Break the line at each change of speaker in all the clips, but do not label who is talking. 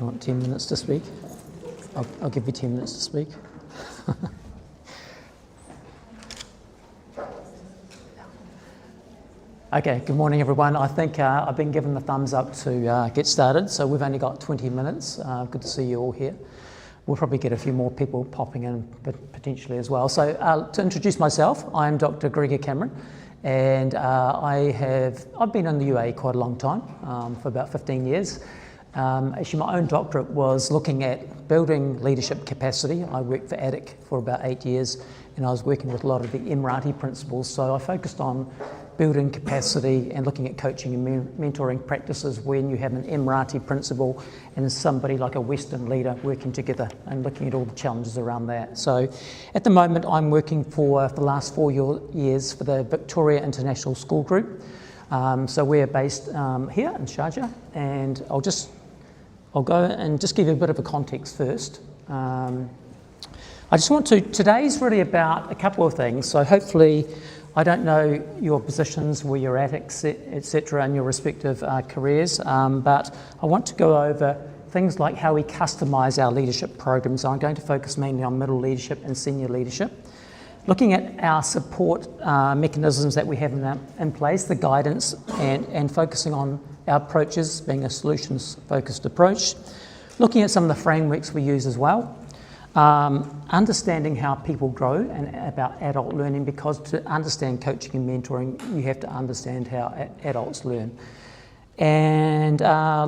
you want 10 minutes to speak? I'll give you 10 minutes to speak. Okay, good morning everyone. I think I've been given the thumbs up to get started, so we've only got 20 minutes. Good to see you all here. We'll probably get a few more people popping in potentially as well. So to introduce myself, I'm Dr. Gregor Cameron, and I've been in the UAE quite a long time, for about 15 years. Actually, my own doctorate was looking at building leadership capacity. I worked for ADIC for about 8 years, and I was working with a lot of the Emirati principles. So I focused on building capacity and looking at coaching and mentoring practices when you have an Emirati principle and somebody like a Western leader working together and looking at all the challenges around that. So at the moment, I'm working for the last 4 years for the Victoria International School Group. So we're based here in Sharjah, and I'll go and just give you a bit of a context first. Today's really about a couple of things. So hopefully, I don't know your positions, where you're at, etc., in your respective careers, but I want to go over things like how we customise our leadership programs. I'm going to focus mainly on middle leadership and senior leadership. Looking at our support mechanisms that we have in place, the guidance, and focusing on our approaches, being a solutions-focused approach. Looking at some of the frameworks we use as well. Understanding how people grow and about adult learning, because to understand coaching and mentoring, you have to understand how adults learn. And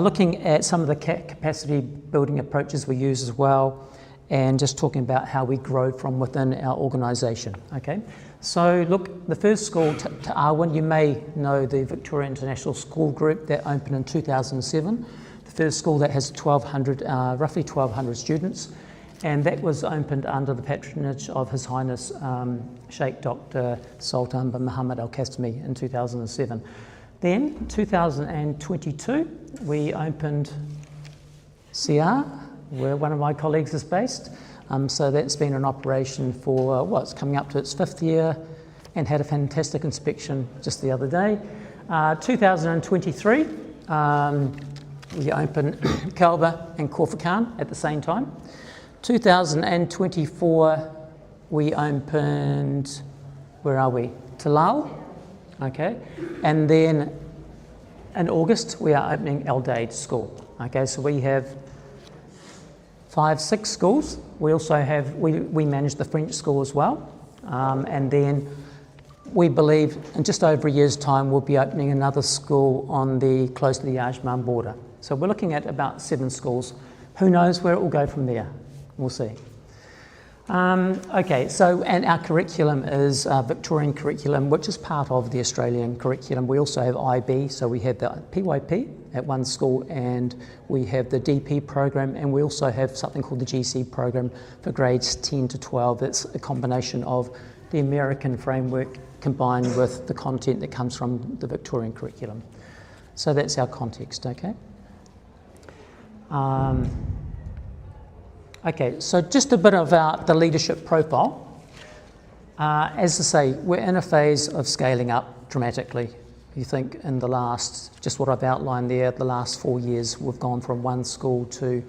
looking at some of the capacity building approaches we use as well, and just talking about how we grow from within our organisation. Okay, so look, the first school, Ta'awun, you may know the Victoria International School Group that opened in 2007. The first school that has roughly 1,200 students, and that was opened under the patronage of His Highness Sheikh Dr. Sultan bin Muhammad Al Qasimi in 2007. Then, 2022, we opened CR, where one of my colleagues is based. So that's been in operation for, it's coming up to its 5th year, and had a fantastic inspection just the other day. 2023, we opened Kalba and Corfacan at the same time. 2024, we opened, where are we? Talal, okay. And then in August, we are opening Al Dade School. Okay, so we have 5-6 schools. We also have, we manage the French school as well. And then we believe in just over a year's time, we'll be opening another school close to the Ajman border. So we're looking at about 7 schools. Who knows where it will go from there? We'll see. Okay, so, and our curriculum is Victorian curriculum, which is part of the Australian curriculum. We also have IB, so we have the PYP at one school, and we have the DP program, and we also have something called the GC program for grades 10 to 12. It's a combination of the American framework combined with the content that comes from the Victorian curriculum. So that's our context, okay? Okay, so just a bit about the leadership profile. As I say, we're in a phase of scaling up dramatically. You think in the last, just what I've outlined there, the last 4 years, we've gone from 1 school to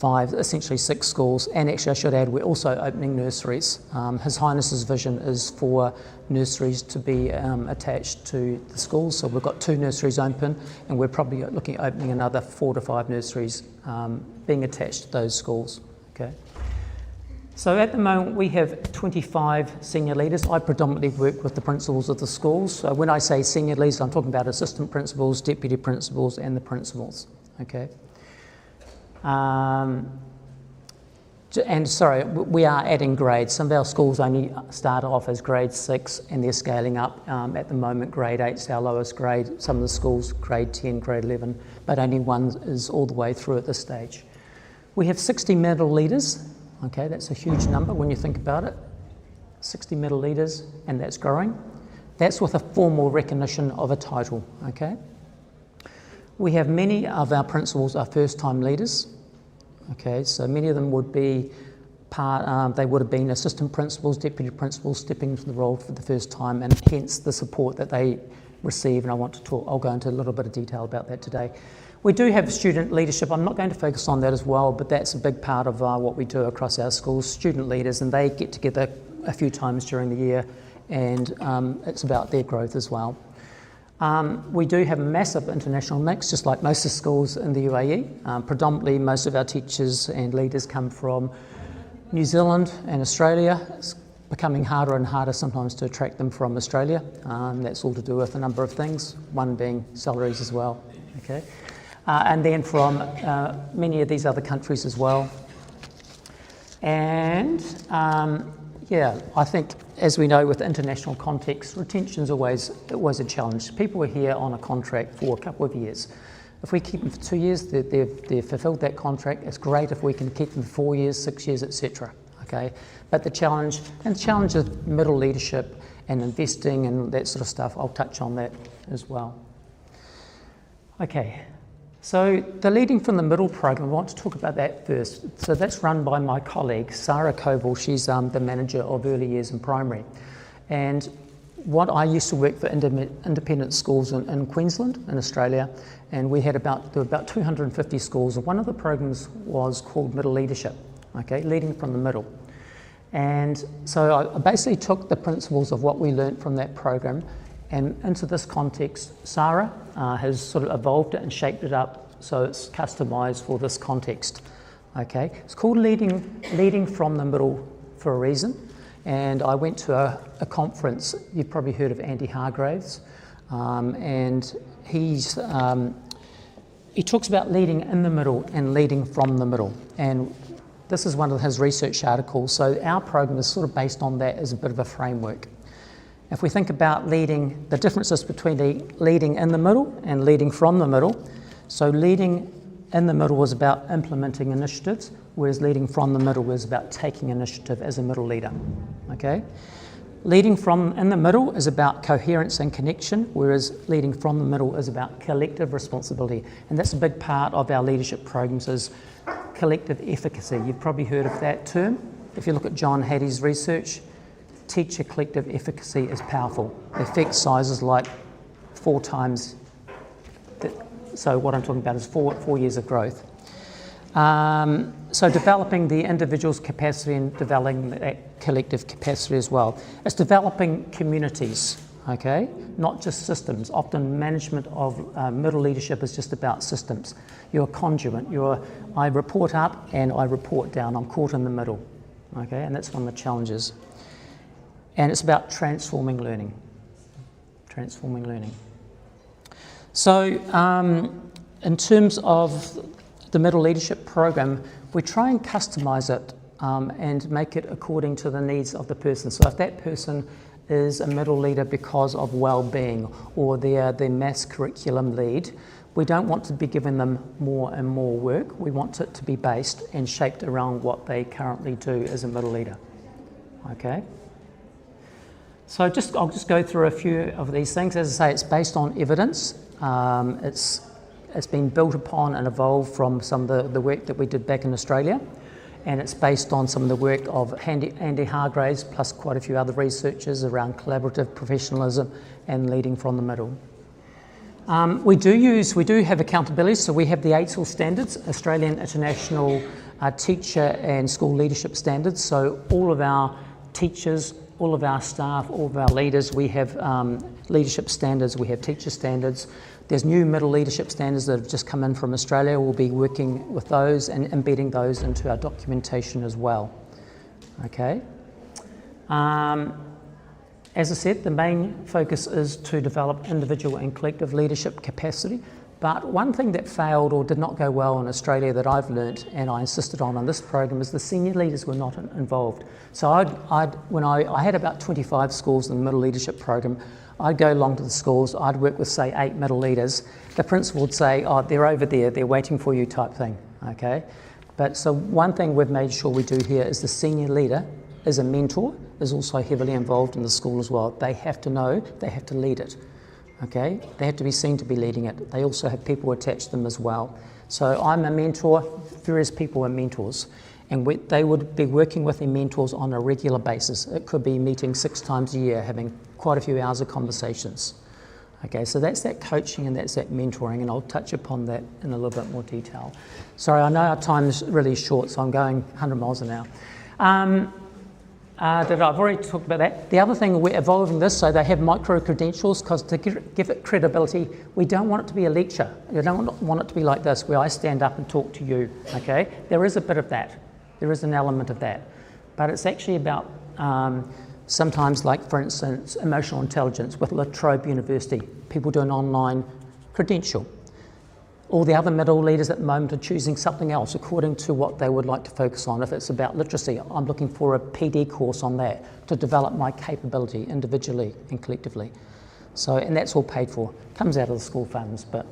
5, essentially 6 schools. And actually, I should add, we're also opening nurseries. His Highness's vision is for nurseries to be attached to the schools. So we've got 2 nurseries open, and we're probably looking at opening another 4 to 5 nurseries being attached to those schools. Okay. So at the moment, we have 25 senior leaders. I predominantly work with the principals of the schools. So when I say senior leaders, I'm talking about assistant principals, deputy principals, and the principals. Okay. And sorry, we are adding grades. Some of our schools only start off as grade 6, and they're scaling up. At the moment, grade 8 is our lowest grade. Some of the schools, grade 10, grade 11, but only 1 is all the way through at this stage. We have 60 middle leaders. Okay, that's a huge number when you think about it. 60 middle leaders, and that's growing. That's with a formal recognition of a title, okay? We have many of our principals are first-time leaders. Okay, so many of them would be they would have been assistant principals, deputy principals, stepping into the role for the first time, and hence the support that they receive. And I'll go into a little bit of detail about that today. We do have student leadership. I'm not going to focus on that as well, but that's a big part of what we do across our schools, student leaders, and they get together a few times during the year, and it's about their growth as well. We do have a massive international mix, just like most of the schools in the UAE. Predominantly, most of our teachers and leaders come from New Zealand and Australia. It's becoming harder and harder sometimes to attract them from Australia. That's all to do with a number of things, one being salaries as well. Okay. And then from many of these other countries as well. And yeah, I think, as we know, with international context, retention is always a challenge. People are here on a contract for a couple of years. If we keep them for 2 years, they've fulfilled that contract. It's great if we can keep them for 4 years, 6 years, etc. Okay, but the challenge of middle leadership and investing and that sort of stuff, I'll touch on that as well. Okay. So the Leading from the Middle program, I want to talk about that first. So that's run by my colleague, Sarah Koval. She's the manager of early years and primary. And what I used to work for independent schools in Queensland, in Australia, and there were about 250 schools. And one of the programs was called Middle Leadership, okay, Leading from the Middle. And so I basically took the principles of what we learned from that program, and into this context, Sarah has sort of evolved it and shaped it up so it's customised for this context. Okay, it's called Leading from the Middle for a reason. And I went to a conference. You've probably heard of Andy Hargraves, and he talks about leading in the middle and leading from the middle. And this is one of his research articles. So our program is sort of based on that as a bit of a framework. If we think about leading, the differences between leading in the middle and leading from the middle. So leading in the middle was about implementing initiatives, whereas leading from the middle was about taking initiative as a middle leader. Okay? Leading from in the middle is about coherence and connection, whereas leading from the middle is about collective responsibility. And that's a big part of our leadership programs is collective efficacy. You've probably heard of that term. If you look at John Hattie's research, teacher collective efficacy is powerful. The effect size is like 4 times. So what I'm talking about is four years of growth. So developing the individual's capacity and developing that collective capacity as well. It's developing communities, okay, not just systems. Often management of middle leadership is just about systems. You're a conduit. I report up and I report down. I'm caught in the middle, okay, and that's one of the challenges. And it's about transforming learning. So in terms of the middle leadership program, we try and customise it and make it according to the needs of the person. So if that person is a middle leader because of well-being or they're the maths curriculum lead, we don't want to be giving them more and more work. We want it to be based and shaped around what they currently do as a middle leader. Okay? So I'll just go through a few of these things. As I say, it's based on evidence. It's been built upon and evolved from some of the work that we did back in Australia, and it's based on some of the work of Andy Hargraves plus quite a few other researchers around collaborative professionalism and leading from the middle. We do have accountability, so we have the AITSL standards, Australian International Teacher and School Leadership Standards. So all of our teachers, all of our staff, all of our leaders, we have leadership standards, we have teacher standards. There's new middle leadership standards that have just come in from Australia. We'll be working with those and embedding those into our documentation as well. Okay. As I said, the main focus is to develop individual and collective leadership capacity. But one thing that failed or did not go well in Australia that I've learnt and I insisted on this program is the senior leaders were not involved. So when I had about 25 schools in the middle leadership program, I'd go along to the schools, I'd work with say 8 middle leaders. The principal would say, oh, they're over there, they're waiting for you type thing, okay? But so one thing we've made sure we do here is the senior leader as a mentor is also heavily involved in the school as well. They have to know, they have to lead it. Okay, they have to be seen to be leading it. They also have people attached to them as well. So I'm a mentor, various people are mentors, and they would be working with their mentors on a regular basis. It could be meeting 6 times a year, having quite a few hours of conversations. Okay, so that's that coaching and that's that mentoring, and I'll touch upon that in a little bit more detail. Sorry, I know our time is really short, so I'm going 100 miles an hour. I've already talked about that. The other thing, we're evolving this so they have micro-credentials, because to give it credibility, we don't want it to be a lecture. We don't want it to be like this, where I stand up and talk to you, okay? There is a bit of that. There is an element of that. But it's actually about sometimes, like for instance, emotional intelligence with La Trobe University. People do an online credential. All the other middle leaders at the moment are choosing something else according to what they would like to focus on. If it's about literacy, I'm looking for a PD course on that to develop my capability individually and collectively. So, and that's all paid for. Comes out of the school funds, but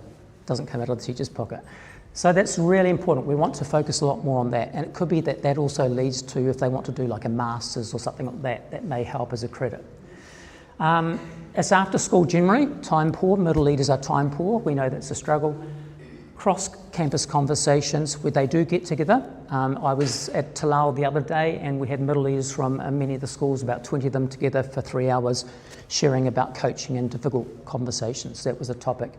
doesn't come out of the teacher's pocket. So that's really important. We want to focus a lot more on that. And it could be that that also leads to, if they want to do like a master's or something like that, that may help as a credit. It's after school generally, time poor. Middle leaders are time poor. We know that's a struggle. Cross-campus conversations where they do get together. I was at Talau the other day and we had middle leaders from many of the schools, about 20 of them together for 3 hours, sharing about coaching and difficult conversations. That was a topic.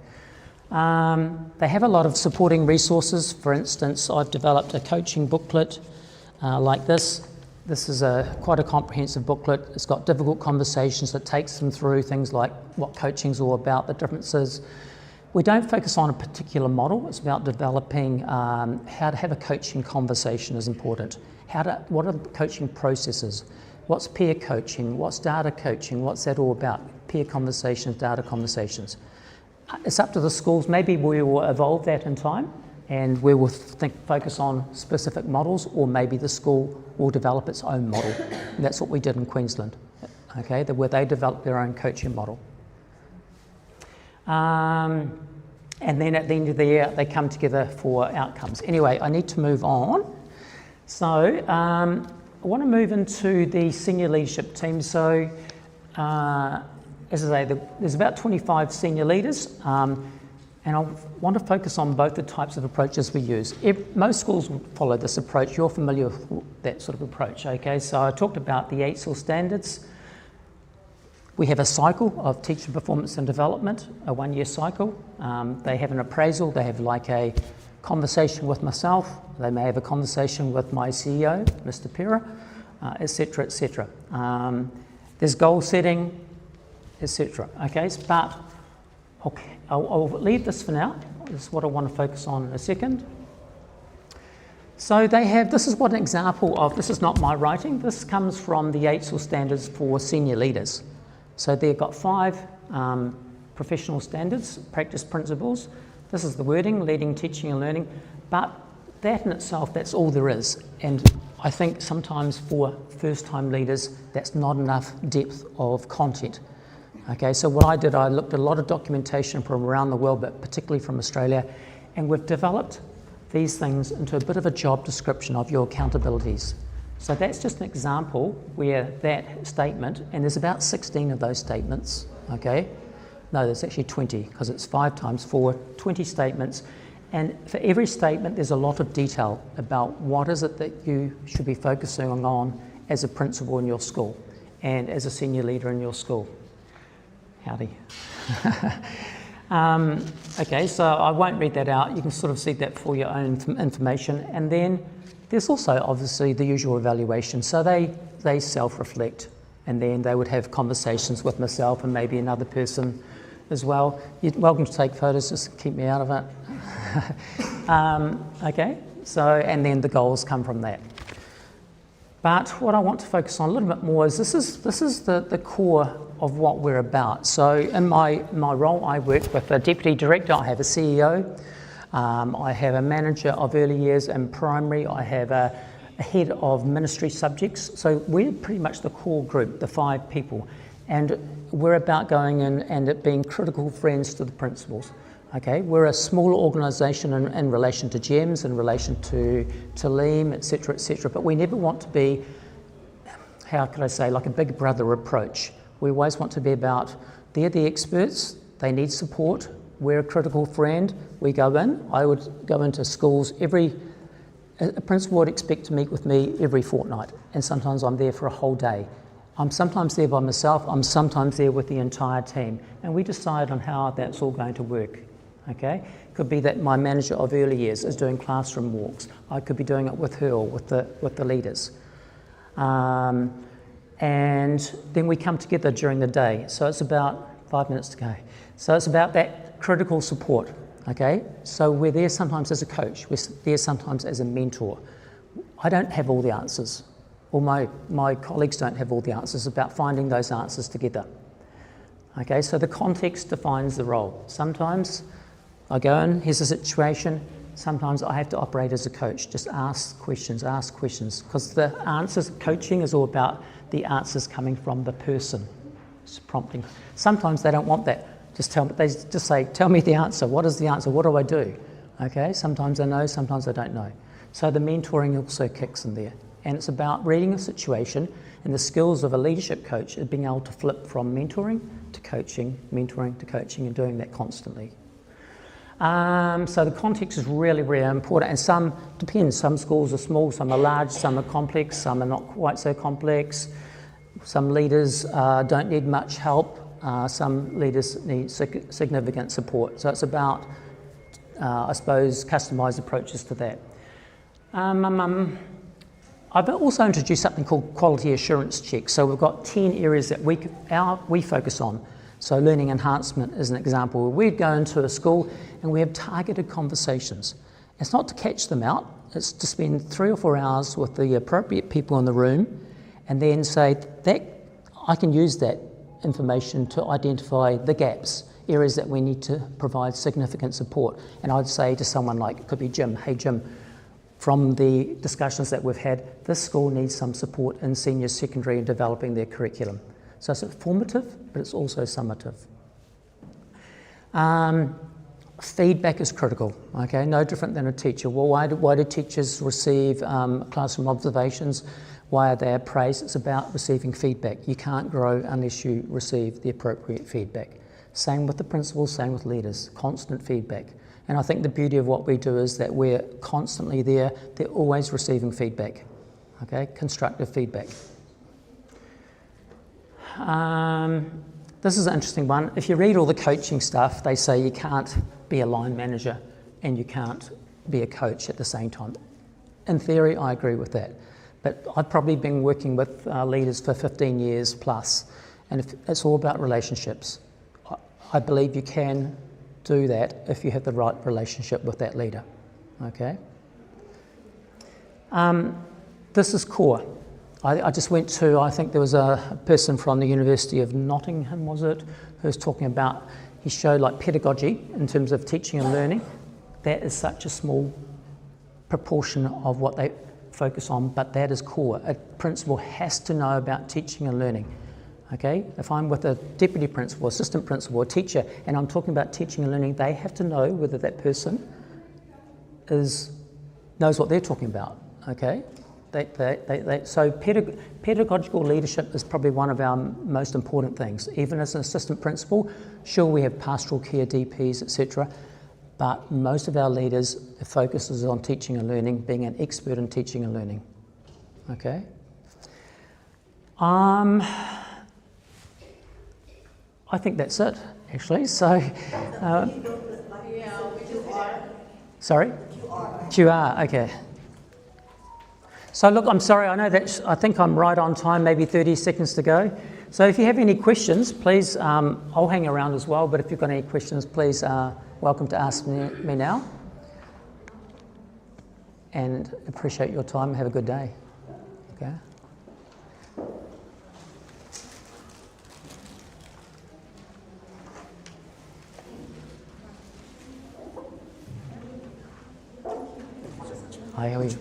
They have a lot of supporting resources. For instance, I've developed a coaching booklet like this. This is quite a comprehensive booklet. It's got difficult conversations that takes them through things like what coaching's all about, the differences. We don't focus on a particular model. It's about developing how to have a coaching conversation is important. What are the coaching processes? What's peer coaching? What's data coaching? What's that all about? Peer conversations, data conversations. It's up to the schools. Maybe we will evolve that in time and we will focus on specific models, or maybe the school will develop its own model. And that's what we did in Queensland, okay, where they developed their own coaching model. And then at the end of the year, they come together for outcomes. Anyway, I need to move on. So I want to move into the senior leadership team. So as I say, there's about 25 senior leaders, and I want to focus on both the types of approaches we use. Most schools will follow this approach. You're familiar with that sort of approach, okay? So I talked about the 8 SEAL standards. We have a cycle of teacher performance and development, a 1-year cycle. They have an appraisal, they have like a conversation with myself, they may have a conversation with my CEO, Mr. Pera, etc., etc. There's goal setting, etc. Okay, but okay, I'll leave this for now. This is what I want to focus on in a second. So they have, this is what an example of, this is not my writing, this comes from the 8 SEAL standards for senior leaders. So they've got 5 professional standards, practice principles. This is the wording, leading, teaching and learning, but that in itself, that's all there is. And I think sometimes for first-time leaders, that's not enough depth of content. Okay, so what I did, I looked at a lot of documentation from around the world, but particularly from Australia, and we've developed these things into a bit of a job description of your accountabilities. So that's just an example where that statement, and there's about 16 of those statements, okay? No, there's actually 20, because it's 5 times 4, 20 statements. And for every statement, there's a lot of detail about what is it that you should be focusing on as a principal in your school and as a senior leader in your school. Howdy. Okay, so I won't read that out. You can sort of see that for your own information. And then there's also obviously the usual evaluation. So they self-reflect, and then they would have conversations with myself and maybe another person as well. You're welcome to take photos, just keep me out of it. Okay, so, and then the goals come from that. But what I want to focus on a little bit more is this is the core of what we're about. So in my role, I work with a deputy director, I have a CEO, I have a manager of early years and primary, I have a head of ministry subjects. So we're pretty much the core group, the 5 people. And we're about going in and it being critical friends to the principals. Okay, we're a smaller organisation in relation to GEMS, in relation to LEAM, etc., but we never want to be, how could I say, like a big brother approach. We always want to be about, they're the experts, they need support, we're a critical friend, we go in. I would go into schools a principal would expect to meet with me every fortnight, and sometimes I'm there for a whole day. I'm sometimes there by myself, I'm sometimes there with the entire team, and we decide on how that's all going to work. Okay? Could be that my manager of early years is doing classroom walks. I could be doing it with her or with the leaders. And then we come together during the day. So it's about 5 minutes to go. So it's about that critical support. Okay? So we're there sometimes as a coach, we're there sometimes as a mentor. I don't have all the answers, or my colleagues don't have all the answers, about finding those answers together. Okay, so the context defines the role. Sometimes I go in, here's the situation. Sometimes I have to operate as a coach, just ask questions, because the answers, coaching is all about the answers coming from the person. It's prompting. Sometimes they don't want that. They just say, tell me the answer. What is the answer? What do I do? Okay, sometimes I know, sometimes I don't know. So the mentoring also kicks in there. And it's about reading a situation, and the skills of a leadership coach is being able to flip from mentoring to coaching, and doing that constantly. So the context is really, really important, and some depends. Some schools are small, some are large, some are complex, some are not quite so complex. Some leaders don't need much help. Some leaders need significant support. So it's about, I suppose, customised approaches to that. I've also introduced something called quality assurance checks. So we've got 10 areas that we focus on. So learning enhancement is an example. We'd go into a school and we have targeted conversations. It's not to catch them out, it's to spend 3 or 4 hours with the appropriate people in the room and then say that I can use that information to identify the gaps, areas that we need to provide significant support. And I'd say to someone like, it could be Jim, hey Jim, from the discussions that we've had, this school needs some support in senior secondary and developing their curriculum. So it's formative, but it's also summative. Feedback is critical, okay? No different than a teacher. Well, why do teachers receive classroom observations? Why are they appraised? It's about receiving feedback. You can't grow unless you receive the appropriate feedback. Same with the principals, same with leaders, constant feedback. And I think the beauty of what we do is that we're constantly there. They're always receiving feedback, okay? Constructive feedback. This is an interesting one. If you read all the coaching stuff, they say you can't be a line manager and you can't be a coach at the same time. In theory, I agree with that. But I've probably been working with leaders for 15 years plus, and it's all about relationships. I believe you can do that if you have the right relationship with that leader, okay? This is core. I just went to, I think there was a person from the University of Nottingham, was it, who was talking about, he showed like pedagogy in terms of teaching and learning. That is such a small proportion of what they focus on, but that is core. A principal has to know about teaching and learning. Okay, if I'm with a deputy principal, assistant principal, or teacher, and I'm talking about teaching and learning, they have to know whether that person knows what they're talking about. Okay, so pedagogical leadership is probably one of our most important things. Even as an assistant principal, sure we have pastoral care DPs, etc., but most of our leaders focuses on teaching and learning, being an expert in teaching and learning. Okay. I think that's it, actually. So, sorry? QR, okay. So look, I'm sorry, I know that I think I'm right on time, maybe 30 seconds to go. So if you have any questions, please, I'll hang around as well, but if you've got any questions, please, welcome to ask me now. And appreciate your time. Have a good day. Okay. Hi, how are you?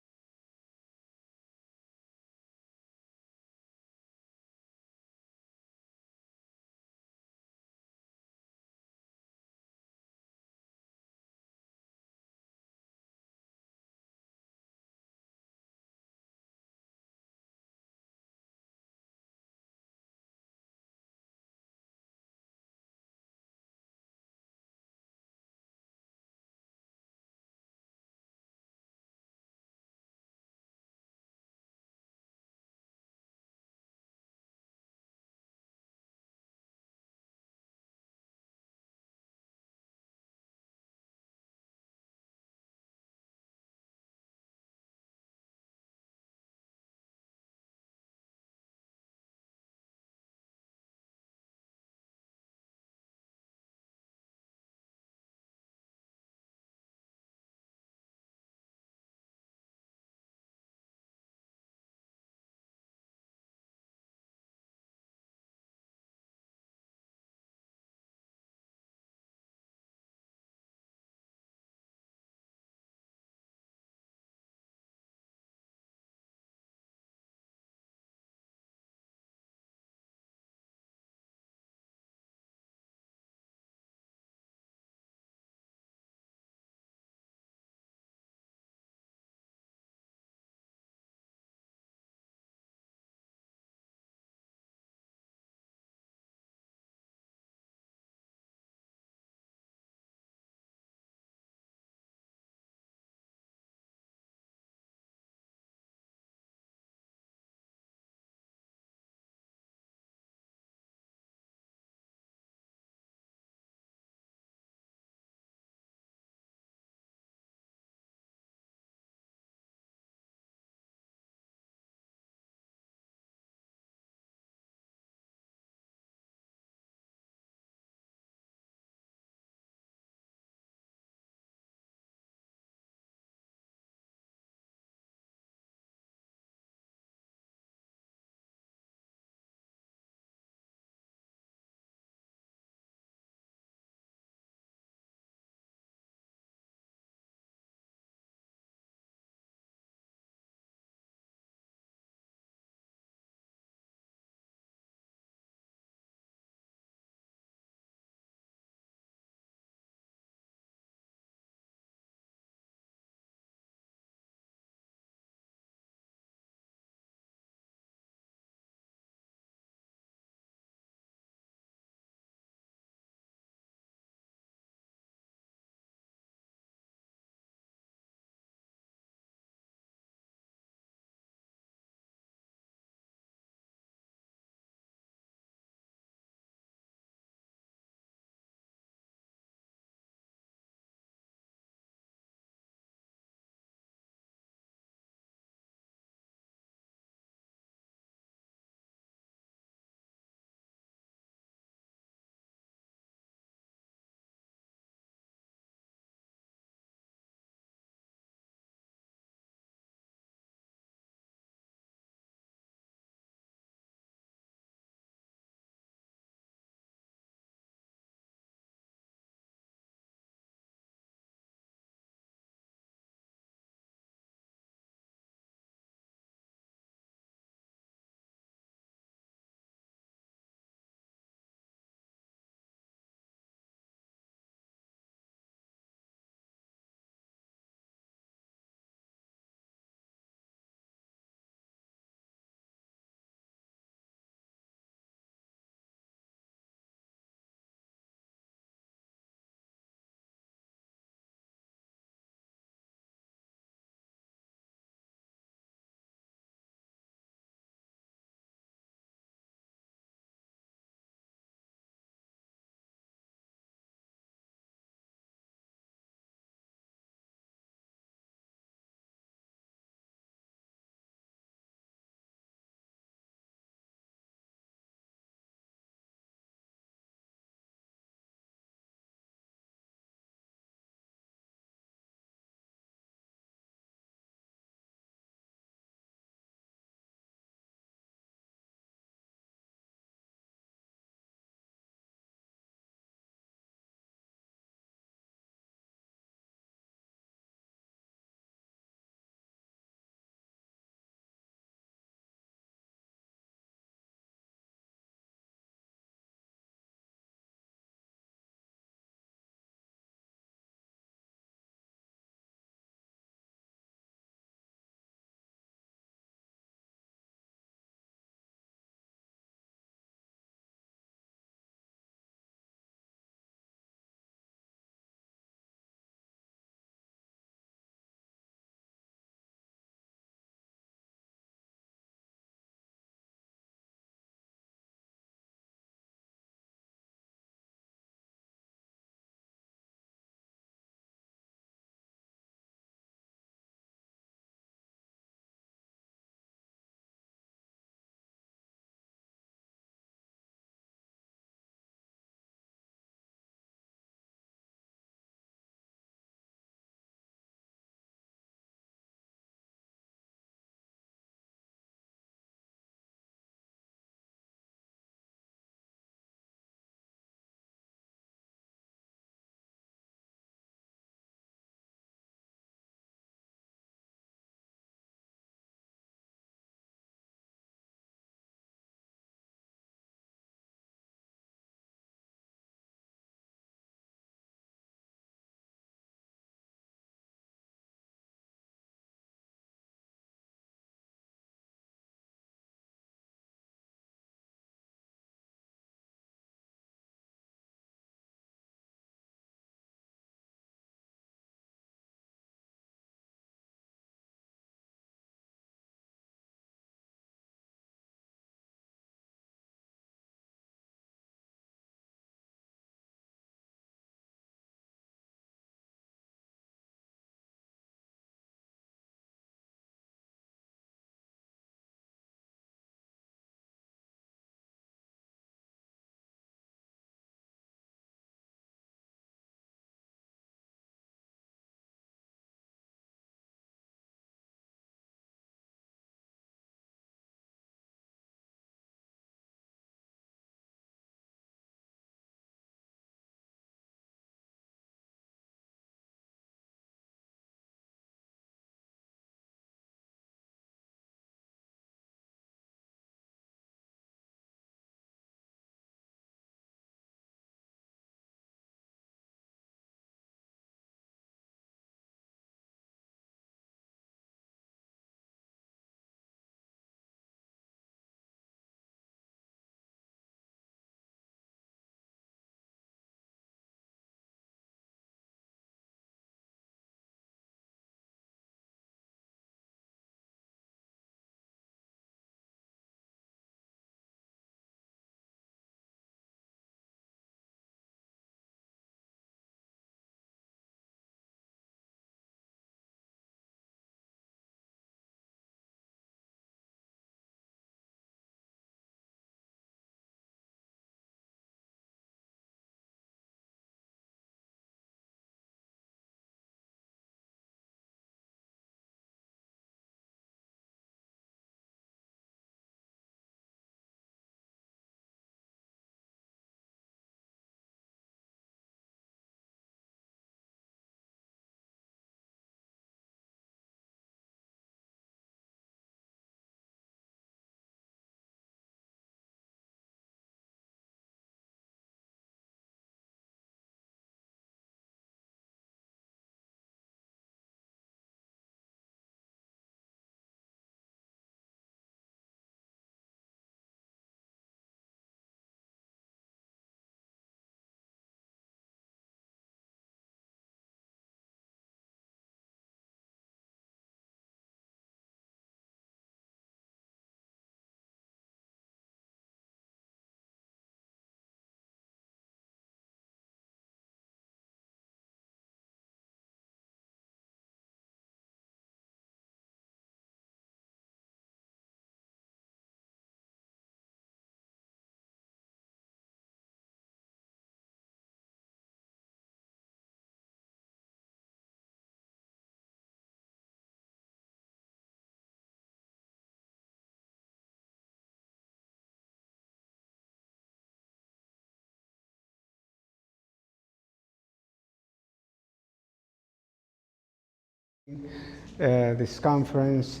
this conference.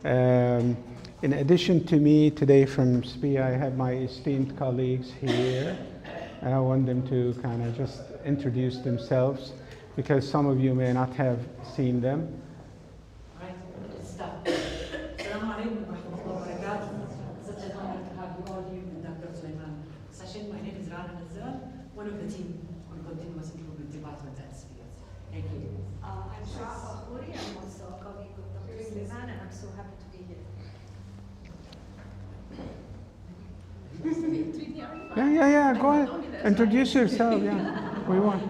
In addition to me today from SPIA, I have my esteemed colleagues here, and I want them to kind of just introduce themselves because some of you may not have seen them.
Right, start. Assalamu alaikum wa rahmatullahi wa barakatuh. Such an honor to have you all here in Dr. Sulaiman session. My name is Rana Nazar, one of the team on Continuous Improvement Department at SPIA. Thank you.
I'm Sharjah. I'm also a colleague of Dr. Sulaiman, and I'm so happy to be here.
Yeah, go ahead. Introduce yourself, yeah. We want.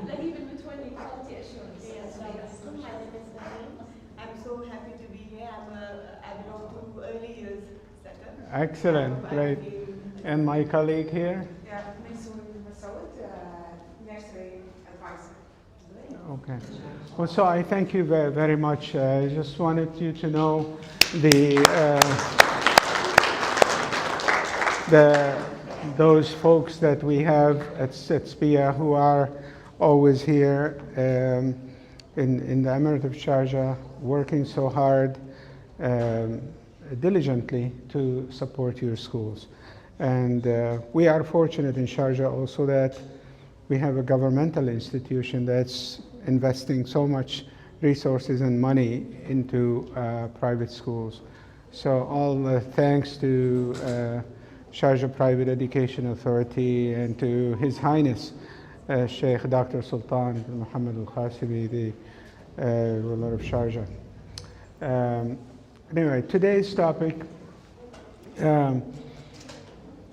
I'm so happy to be here. I belong to early years sector.
Excellent, great. And my colleague here?
Yeah, nursery advisor.
Okay. Well, so I thank you very, very much. I just wanted you to know those folks that we have at SPIA who are always here in the Emirate of Sharjah, working so hard, diligently to support your schools. And we are fortunate in Sharjah also that we have a governmental institution that's investing so much resources and money into private schools. So all thanks to Sharjah Private Education Authority and to His Highness Sheikh Dr. Sultan bin Muhammad Al-Qasimi, the ruler of Sharjah. Anyway, today's topic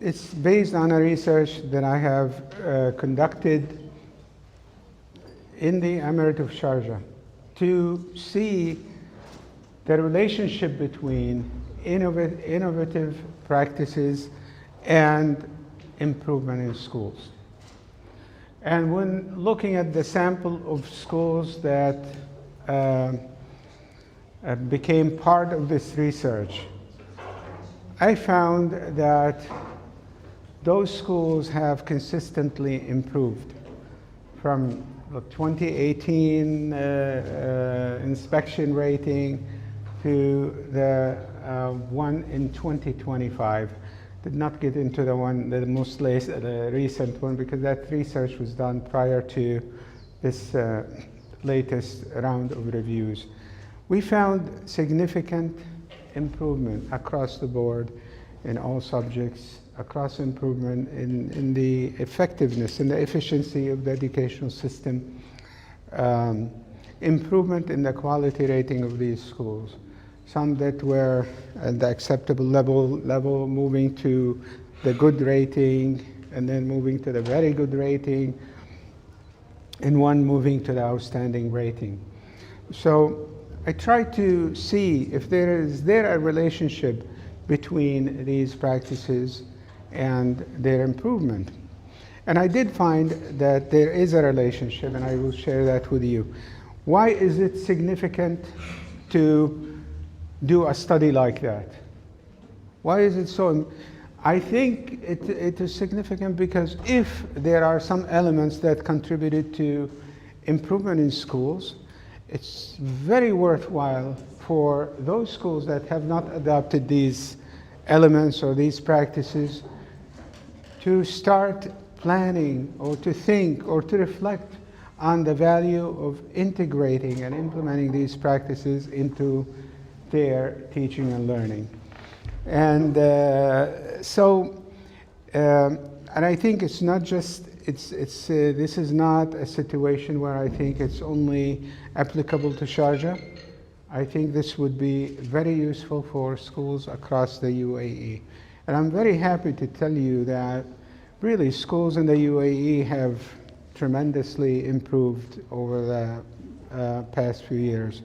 it's based on a research that I have conducted in the Emirate of Sharjah to see the relationship between innovative practices and improvement in schools. And when looking at the sample of schools that became part of this research, I found that those schools have consistently improved from the 2018 inspection rating to the one in 2025. Did not get into the most recent one because that research was done prior to this latest round of reviews. We found significant improvement across the board in all subjects, across improvement in the effectiveness and the efficiency of the educational system, improvement in the quality rating of these schools. Some that were at the acceptable level moving to the good rating, and then moving to the very good rating, and one moving to the outstanding rating. So I tried to see if there is a relationship between these practices and their improvement. And I did find that there is a relationship, and I will share that with you. Why is it significant to do a study like that? Why is it so? I think it is significant because if there are some elements that contributed to improvement in schools, it's very worthwhile for those schools that have not adopted these elements or these practices to start planning or to think or to reflect on the value of integrating and implementing these practices into their teaching and learning. And and I think it's not just, this is not a situation where I think it's only applicable to Sharjah. I think this would be very useful for schools across the UAE. And I'm very happy to tell you that really schools in the UAE have tremendously improved over the past few years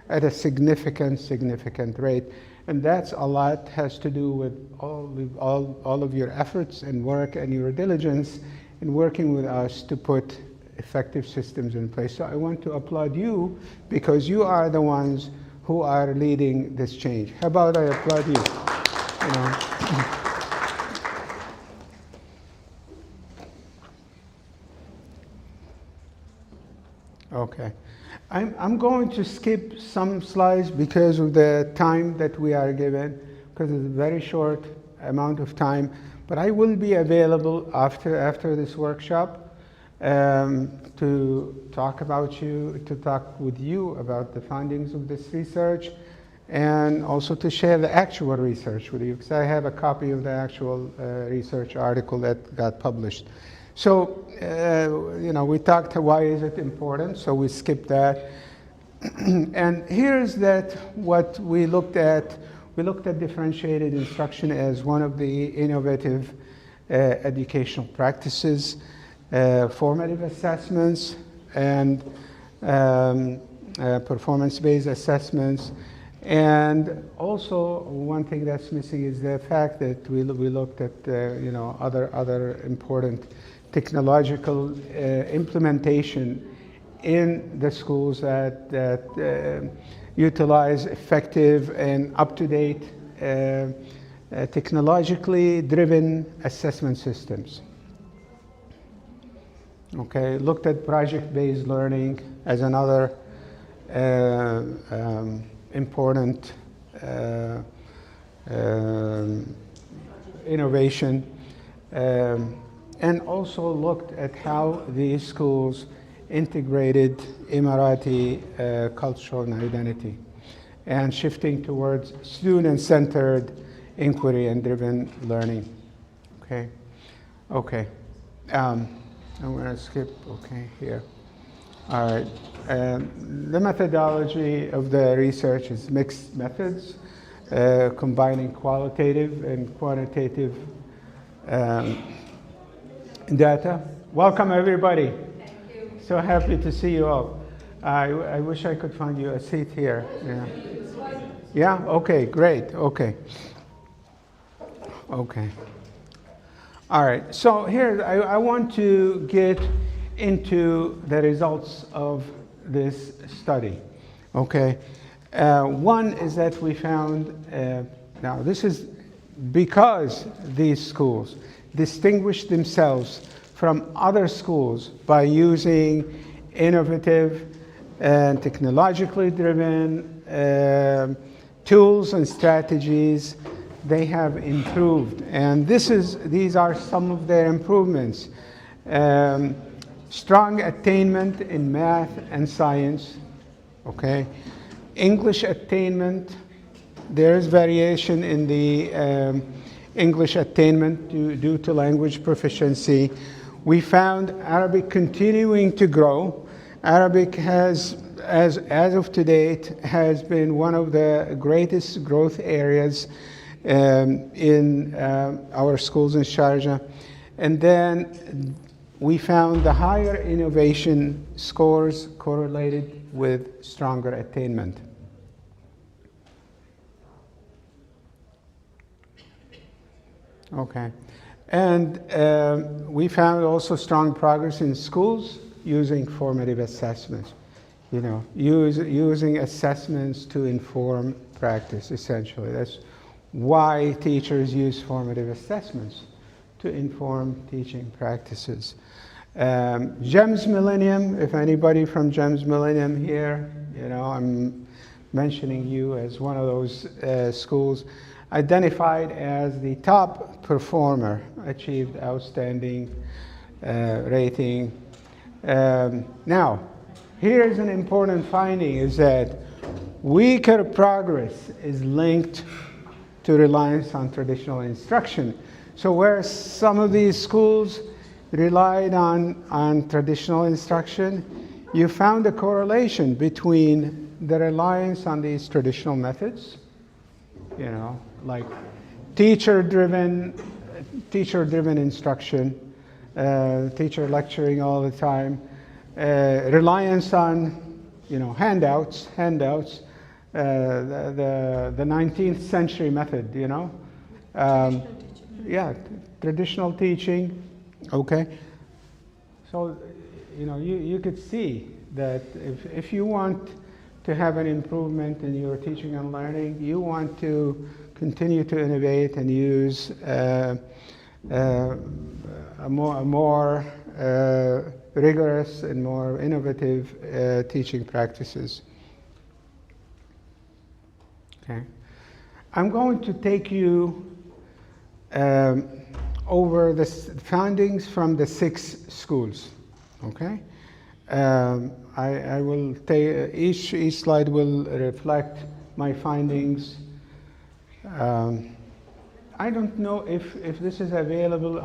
at a significant rate. And that's a lot has to do with all of your efforts and work and your diligence in working with us to put effective systems in place. So I want to applaud you because you are the ones who are leading this change. How about I applaud you? Okay. I'm going to skip some slides because of the time that we are given, because it's a very short amount of time. But I will be available after this workshop to talk with you about the findings of this research, and also to share the actual research with you, because I have a copy of the actual research article that got published. So, we talked why is it important, so we skipped that. And here's what we looked at. We looked at differentiated instruction as one of the innovative educational practices, formative assessments, and performance-based assessments. And also, one thing that's missing is the fact that we looked at other important technological implementation in the schools that utilize effective and up-to-date technologically driven assessment systems. Okay, looked at project-based learning as another important innovation, and also looked at how these schools integrated Emirati cultural and identity, and shifting towards student-centered inquiry and driven learning. Okay. I'm going to skip. Okay, here. All right. The methodology of the research is mixed methods, combining qualitative and quantitative data. Welcome, everybody. So happy to see you all. I wish I could find you a seat here. Yeah? Okay, great. Okay. All right. So here, I want to get into the results of this study. Okay. One is that we found, now this is because these schools distinguish themselves from other schools by using innovative and technologically driven tools and strategies. They have improved, and these are some of their improvements. Strong attainment in math and science. Okay, English attainment. There is variation in the English attainment due to language proficiency. We found Arabic continuing to grow. Arabic has, as of to date, has been one of the greatest growth areas in our schools in Sharjah. And then we found the higher innovation scores correlated with stronger attainment. Okay. And we found also strong progress in schools using formative assessments. Using assessments to inform practice, essentially. That's why teachers use formative assessments, to inform teaching practices. GEMS Millennium, if anybody from GEMS Millennium here, I'm mentioning you as one of those schools, identified as the top performer, achieved outstanding rating. Now, here's an important finding, is that weaker progress is linked to reliance on traditional instruction. So where some of these schools relied on traditional instruction, you found a correlation between the reliance on these traditional methods, like teacher-driven instruction, teacher lecturing all the time, reliance on, handouts, the 19th century method, traditional teaching. Okay. So, you could see that if you want to have an improvement in your teaching and learning, you want to continue to innovate and use a more rigorous and more innovative teaching practices. Okay. I'm going to take you over the findings from the 6 schools. Okay. I will take each slide will reflect my findings. I don't know if this is available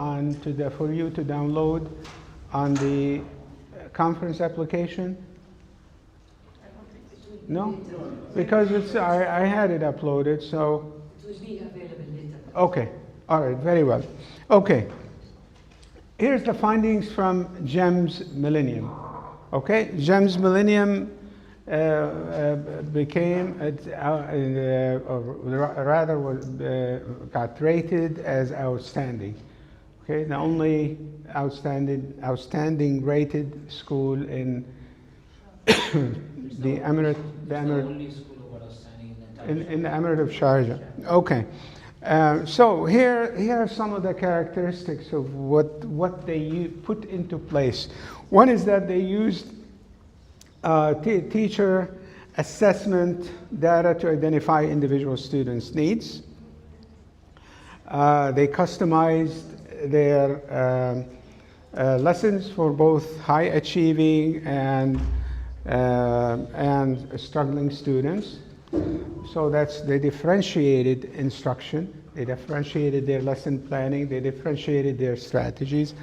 for you to download on the conference application. No, because I had it uploaded, so.
It will be available later.
Okay, all right, very well. Okay, here's the findings from GEMS Millennium. Okay, GEMS Millennium became, or rather, got rated as outstanding. Okay, the only outstanding rated school in the Emirate, in the Emirate of Sharjah. Okay, so here are some of the characteristics of what they put into place. One is that they used teacher assessment data to identify individual students' needs. They customized their lessons for both high achieving and struggling students. So they differentiated instruction, they differentiated their lesson planning, they differentiated their strategies.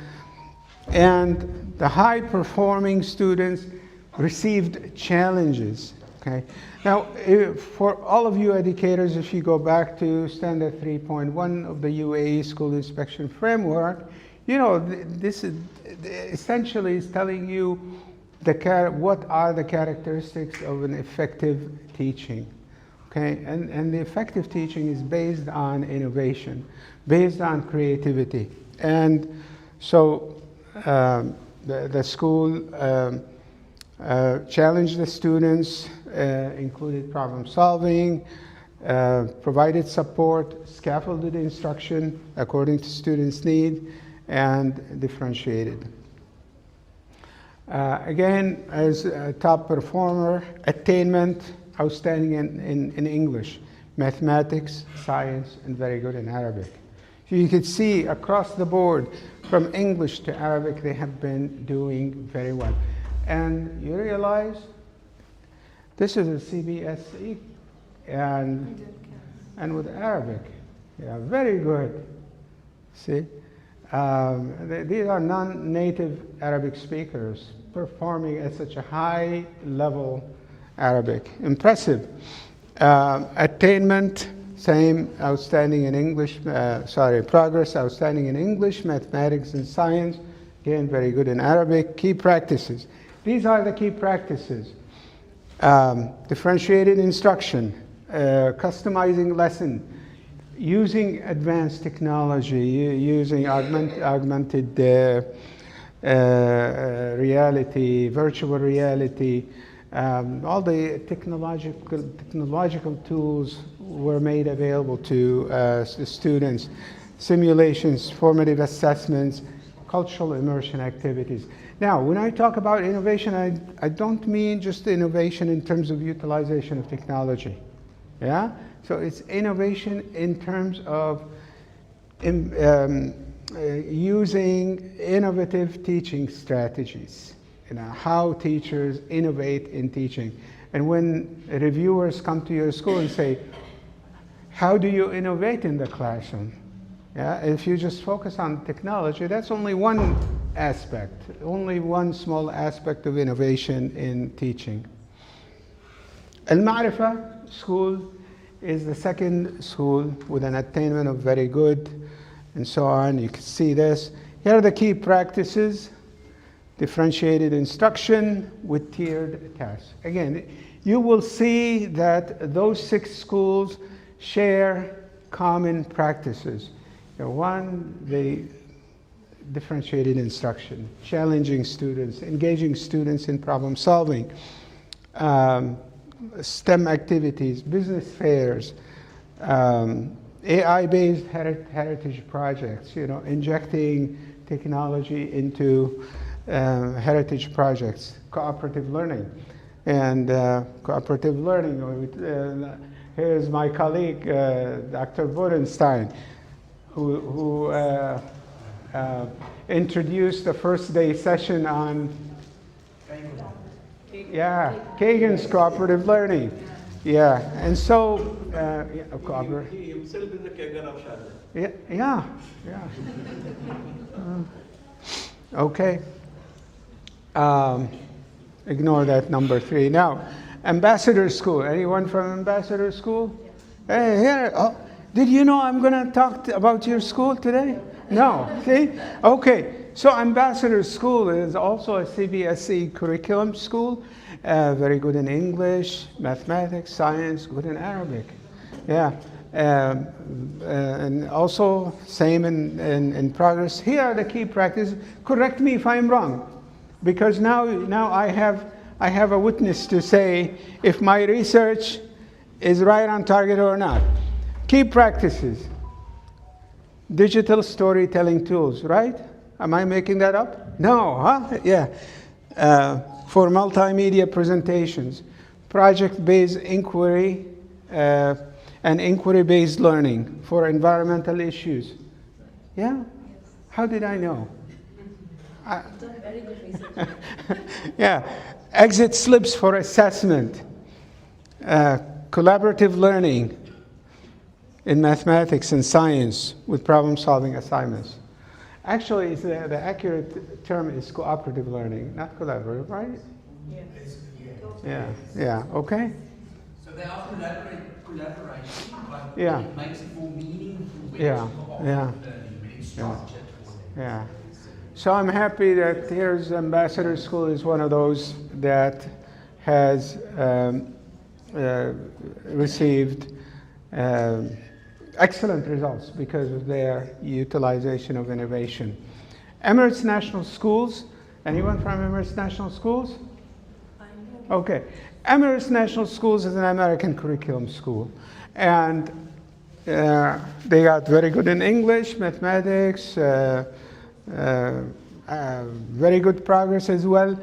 And the high performing students received challenges. Okay. Now, for all of you educators, if you go back to Standard 3.1 of the UAE School Inspection Framework, you know, this is essentially is telling you what are the characteristics of an effective teaching. Okay, and the effective teaching is based on innovation, based on creativity. And so the school challenged the students, included problem solving, provided support, scaffolded instruction according to students' need, and differentiated. Again, as a top performer, attainment, outstanding in English, mathematics, science, and very good in Arabic. So you can see across the board, from English to Arabic, they have been doing very well. And you realize this is a CBSE and with Arabic. Yeah, very good. See? These are non-native Arabic speakers performing at such a high level Arabic. Impressive. Attainment, same, outstanding in English, progress, outstanding in English, mathematics, and science. Again, very good in Arabic. Key practices. These are the key practices. Differentiated instruction, customizing lesson, using advanced technology, using augmented reality, virtual reality, all the technological tools were made available to the students. Simulations, formative assessments, cultural immersion activities. Now, when I talk about innovation, I don't mean just innovation in terms of utilization of technology. Yeah? So it's innovation in terms of using innovative teaching strategies. You know, how teachers innovate in teaching. And when reviewers come to your school and say, how do you innovate in the classroom? Yeah, if you just focus on technology, that's only one aspect, only one small aspect of innovation in teaching. Al-Ma'rifa school is the second school with an attainment of very good and so on. You can see this. Here are the key practices. Differentiated instruction with tiered tasks. Again, you will see that those 6 schools share common practices. One, they differentiated instruction, challenging students, engaging students in problem solving, STEM activities, business fairs, AI-based heritage projects, injecting technology into heritage projects, cooperative learning. And cooperative learning, here's my colleague, Dr. Bodenstein, who introduced the first day session on Kagan's cooperative learning. Yeah, and so
he himself is the Kagan of Sharjah.
Yeah. Okay. Ignore that number 3. Now, Ambassador School. Anyone from Ambassador School? Hey, here. Oh, did you know I'm going to talk about your school today? No. See? Okay. So Ambassador School is also a CBSE curriculum school. Very good in English, mathematics, science, good in Arabic. Yeah. And also same in progress. Here are the key practices. Correct me if I'm wrong, because now I have a witness to say if my research is right on target or not. Key practices. Digital storytelling tools, right? Am I making that up? No, huh? Yeah. For multimedia presentations, project-based inquiry, and inquiry-based learning for environmental issues. Yeah? How did I know?
Very good research.
Yeah. Exit slips for assessment. Collaborative learning in mathematics and science with problem-solving assignments. Actually, the accurate term is cooperative learning, not collaborative, right? Yeah, okay?
So they are collaborating, but
Yeah.
it makes it more meaningful when
Yeah,
it's cooperative
yeah.
learning, when it's structured for them.
Yeah. So I'm happy that here's Ambassador School is one of those that has received excellent results because of their utilization of innovation. Emirates National Schools. Anyone from Emirates National Schools? Okay. Emirates National Schools is an American curriculum school. And they got very good in English, mathematics, very good progress as well.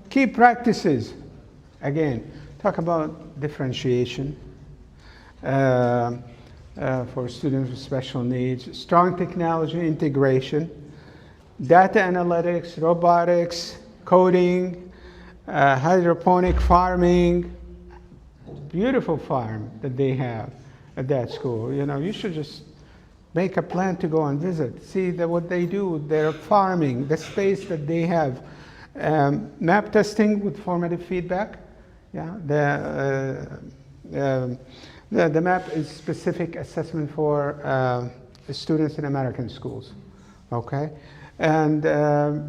Key practices. Again, talk about differentiation. For students with special needs, strong technology integration, data analytics, robotics, coding, hydroponic farming, beautiful farm that they have at that school. You should just make a plan to go and visit, see what they do, their farming, the space that they have. Map testing with formative feedback. Yeah, the map is specific assessment for students in American schools, okay? And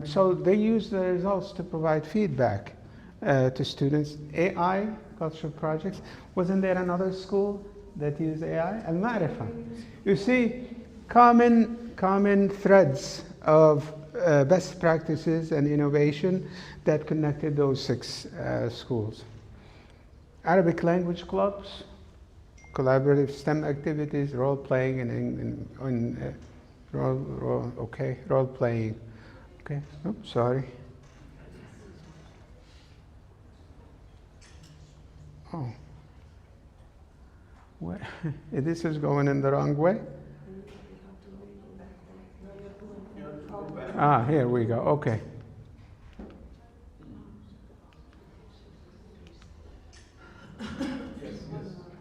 so they use the results to provide feedback to students. AI, cultural projects. Wasn't there another school that used AI? Al-Ma'rifa. You see, common threads of best practices and innovation that connected those 6 schools. Arabic language clubs, collaborative STEM activities, role playing, role playing. Okay, oh, sorry. Oh, what? This is going in the wrong way. Here we go. Okay.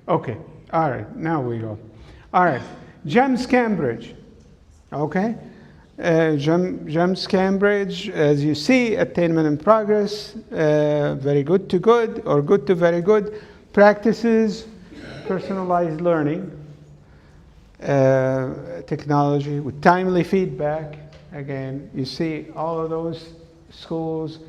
Okay. All right, now we go. All right, GEMS Cambridge, okay? GEMS Cambridge, as you see, attainment in progress, very good to good, or good to very good. Practices, personalized learning, technology with timely feedback. Again, you see all of those schools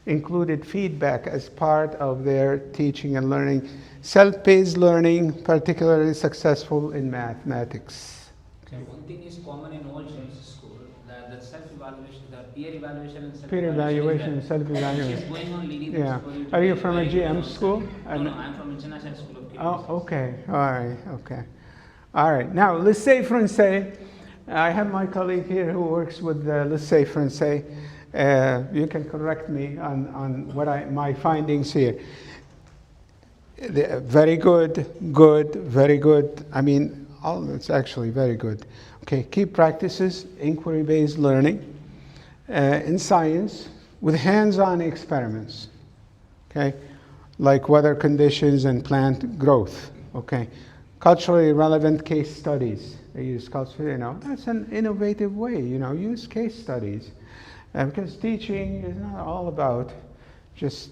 included feedback as part of their teaching and learning. Self-paced learning, particularly successful in mathematics.
Okay. So one thing is common in all GEMS schools, the self-evaluation, the peer evaluation and
Peer evaluation and self-evaluation.
Which is going on leading
Yeah.
the school.
Are you from a GM school?
No, I'm from International School of Communication.
Oh, okay. All right. Okay. All right, now, Lycée Français. I have my colleague here who works with Lycée Français. You can correct me on what my findings here. Very good, very good. I mean, it's actually very good. Okay, key practices, inquiry-based learning in science with hands-on experiments. Okay, like weather conditions and plant growth. Okay, culturally relevant case studies. They use culture, that's an innovative way, use case studies. Because teaching is not all about just,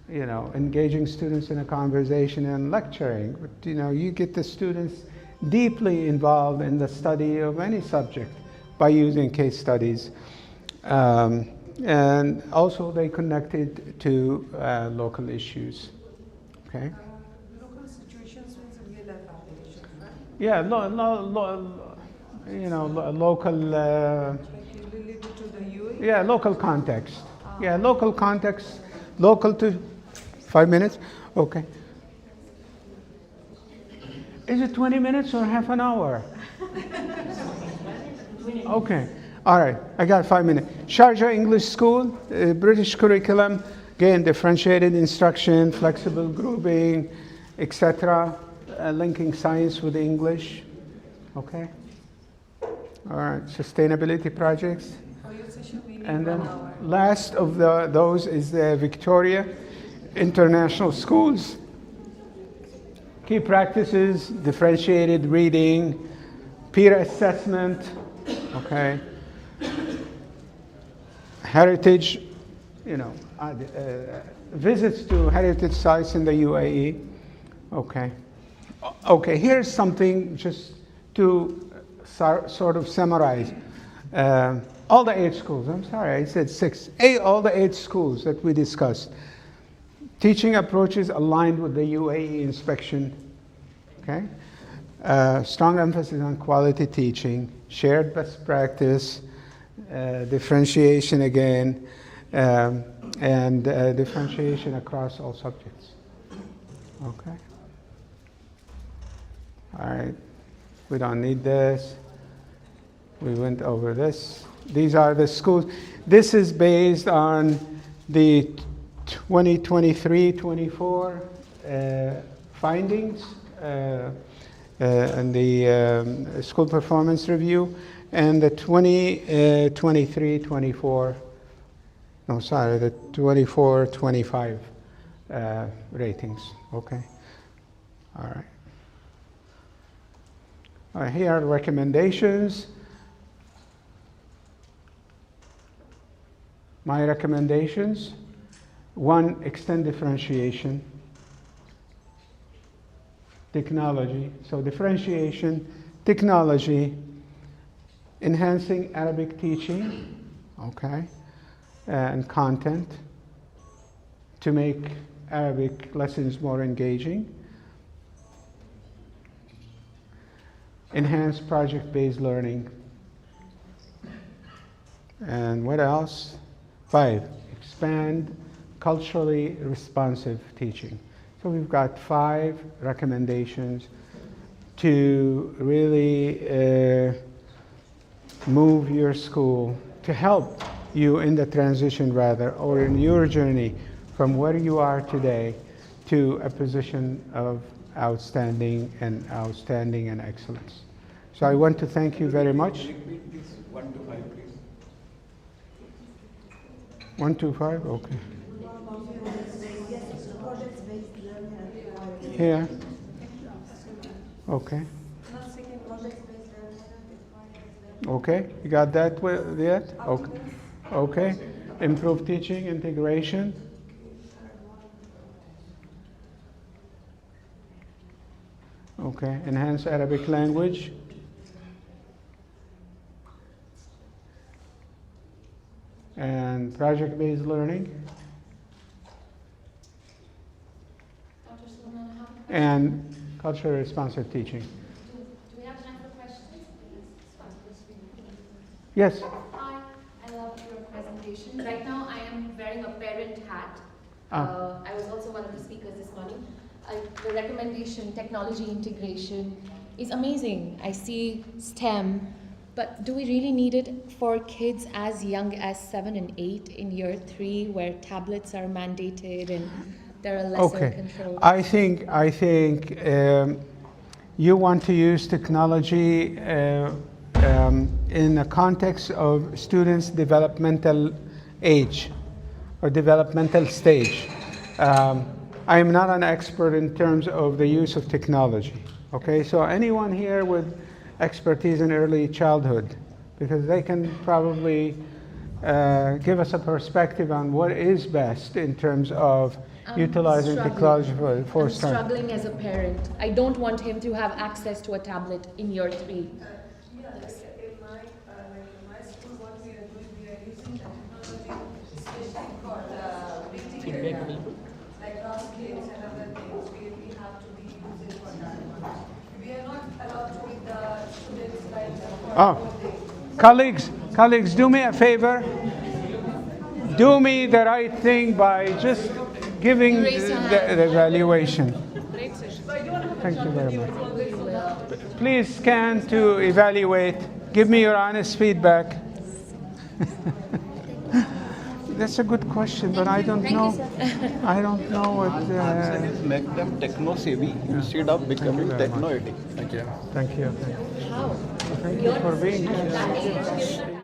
engaging students in a conversation and lecturing. But, you get the students deeply involved in the study of any subject by using case studies. And also they connect it to local issues. Okay?
Local situations means real life application, right?
Yeah, local.
Like you related to the UAE?
Yeah, local context. Yeah, local context, local to 5 minutes. Okay. Is it 20 minutes or half an hour? Okay. All right. I got 5 minutes. Sharjah English School, British curriculum. Again, differentiated instruction, flexible grouping, etc. Linking science with English. Okay. All right. Sustainability projects.
For your session, we need
And then
1 hour.
last of those is the Victoria International Schools. Key practices, differentiated reading, peer assessment, okay. Heritage, visits to heritage sites in the UAE, okay. Okay, here's something just to sort of summarize. All the 8 schools, I'm sorry, I said 6. All the 8 schools that we discussed. Teaching approaches aligned with the UAE inspection, okay? Strong emphasis on quality teaching, shared best practice, differentiation again, and differentiation across all subjects, okay? All right, we don't need this. We went over this. These are the schools. This is based on the 2023-24 findings and the school performance review, and the 2023-24, no, sorry, the 24-25 ratings. Okay. All right. All right. Here are the recommendations. My recommendations: 1, extend differentiation. Technology, so differentiation, technology, enhancing Arabic teaching, okay, and content to make Arabic lessons more engaging. Enhance project-based learning. And what else? 5, expand culturally responsive teaching. So we've got 5 recommendations to really move your school, to help you in the transition rather, or in your journey from where you are today to a position of outstanding and excellence. So I want to thank you very much.
1 to 5, please.
1 to 5, okay. Here. Okay. Okay, you got that yet? Okay. Okay. Improve teaching, integration. Okay, enhance Arabic language. And project-based learning. And culturally responsive teaching.
Do we have time for questions?
Yes.
Hi, I love your presentation. Right now I am wearing a parent hat. I was also one of the speakers this morning. The recommendation, technology integration, is amazing. I see STEM, but do we really need it for kids as young as 7 and 8 in year 3, where tablets are mandated and there are lesser controls?
I think you want to use technology in the context of students' developmental age or developmental stage. I am not an expert in terms of the use of technology. Okay, so anyone here with expertise in early childhood, because they can probably give us a perspective on what is best in terms of utilizing technology for
I'm
study.
struggling as a parent. I don't want him to have access to a tablet in year 3.
Yes. In my school, what we are doing, we are using the technology, especially for the meeting area, like cross games and other things. We have to be using for that one. We are not allowed to with the students like for
Colleagues, do me a favor. Do me the right thing by just giving the evaluation. Thank you very much. Please scan to evaluate. Give me your honest feedback. That's a good question, but I don't know. I don't know what.
Make them techno-savvy instead of becoming techno-addict. Thank you.
Thank you.
How?
Thank you for being here.
That age.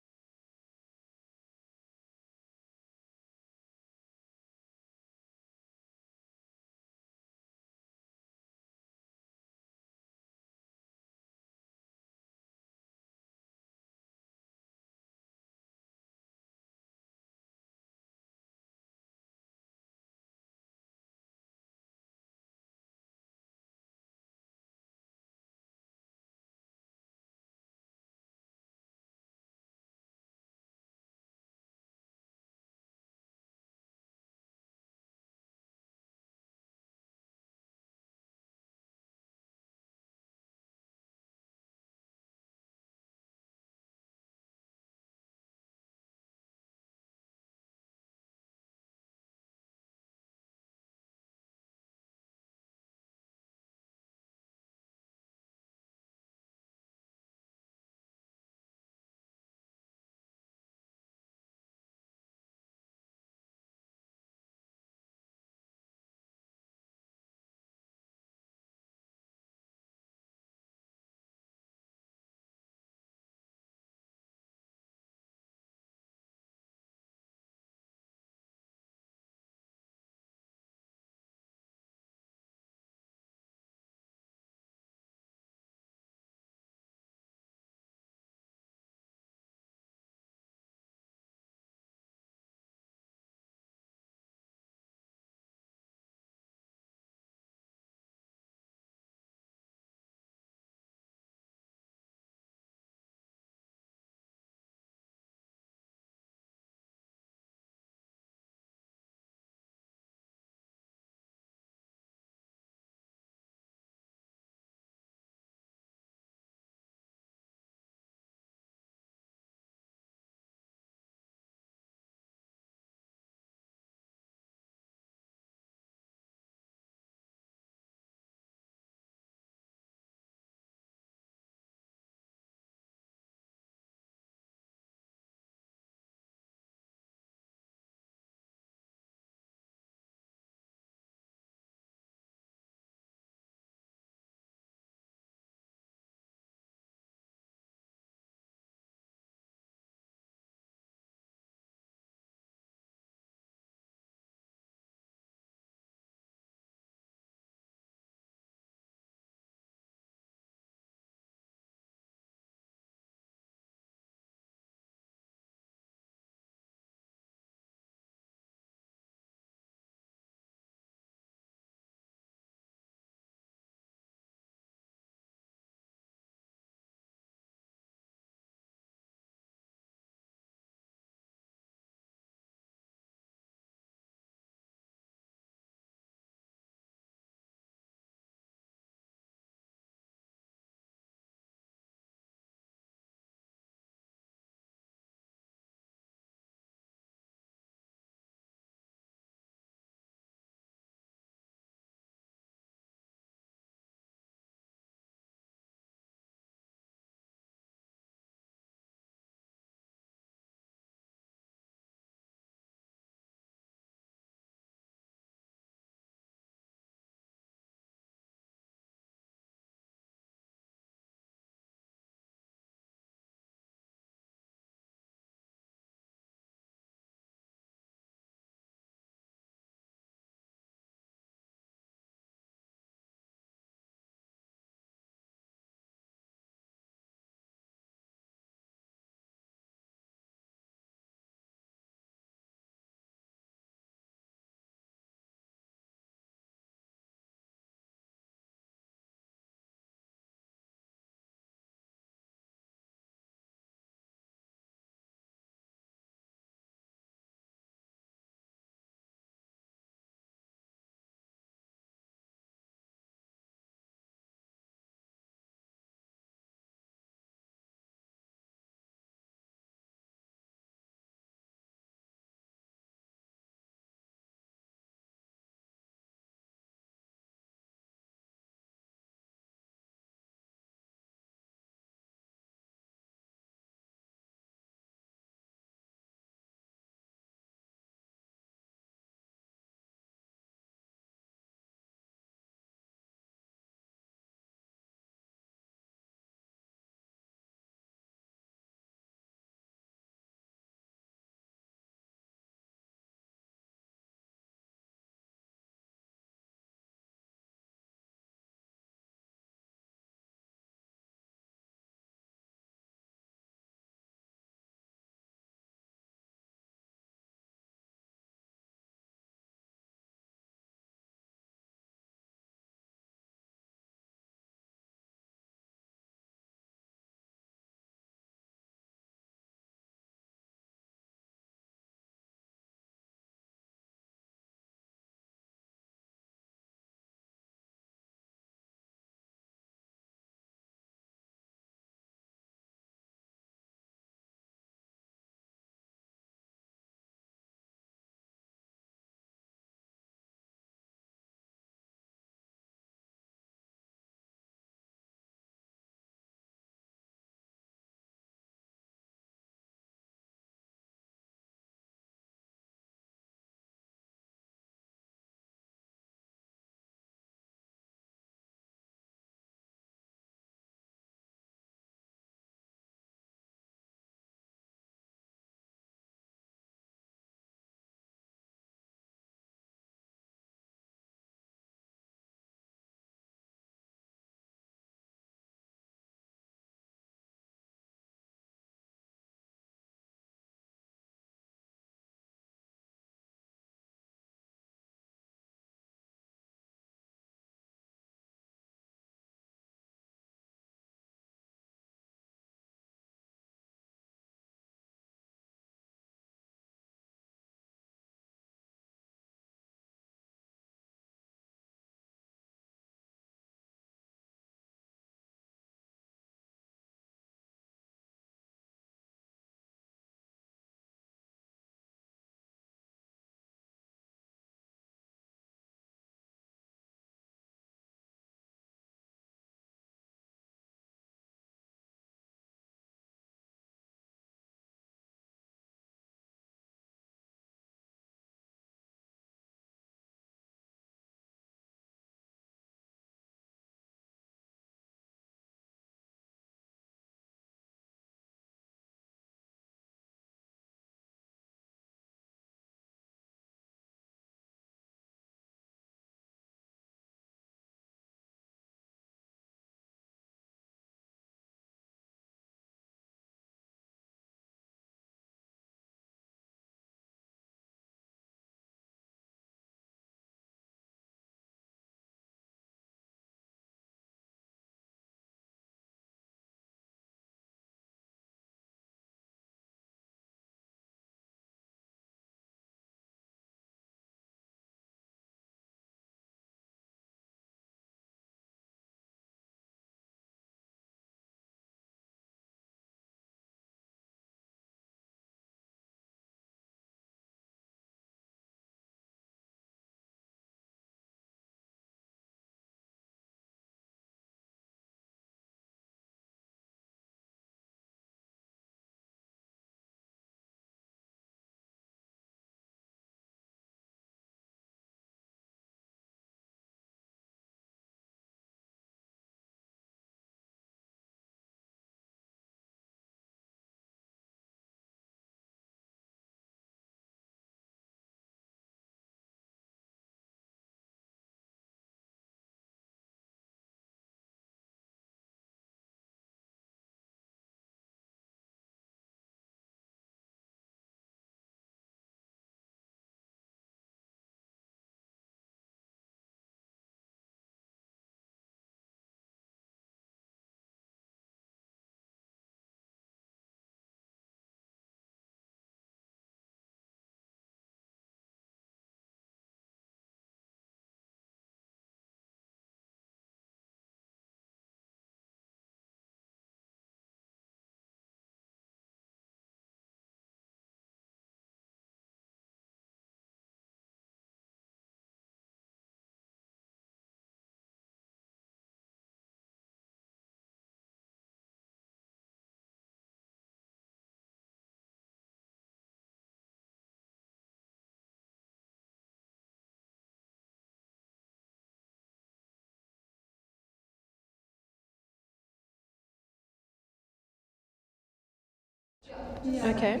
Okay.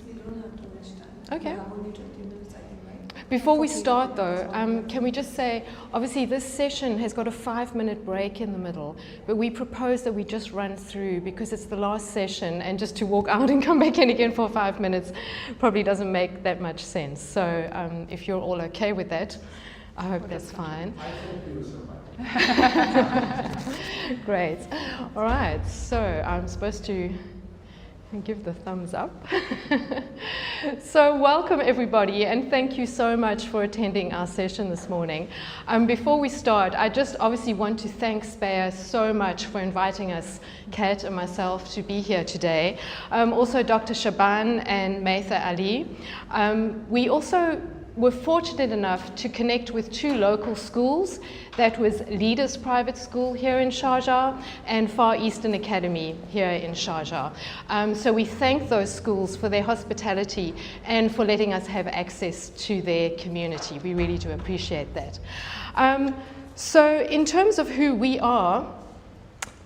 We don't have too much time.
Okay.
We have only 20 minutes, I think, right?
Before we start though, can we just say, obviously this session has got a 5-minute break in the middle, but we propose that we just run through because it's the last session, and just to walk out and come back in again for 5 minutes probably doesn't make that much sense. So if you're all okay with that, I hope that's fine.
I hope you survive.
Great. All right, so I'm supposed to give the thumbs up. So welcome everybody, and thank you so much for attending our session this morning. Before we start, I just obviously want to thank Speyer so much for inviting us, Kat and myself, to be here today. Also Dr. Shaban and Maitha Ali. We also were fortunate enough to connect with 2 local schools. That was Leaders Private School here in Sharjah and Far Eastern Academy here in Sharjah. So we thank those schools for their hospitality and for letting us have access to their community. We really do appreciate that. So in terms of who we are,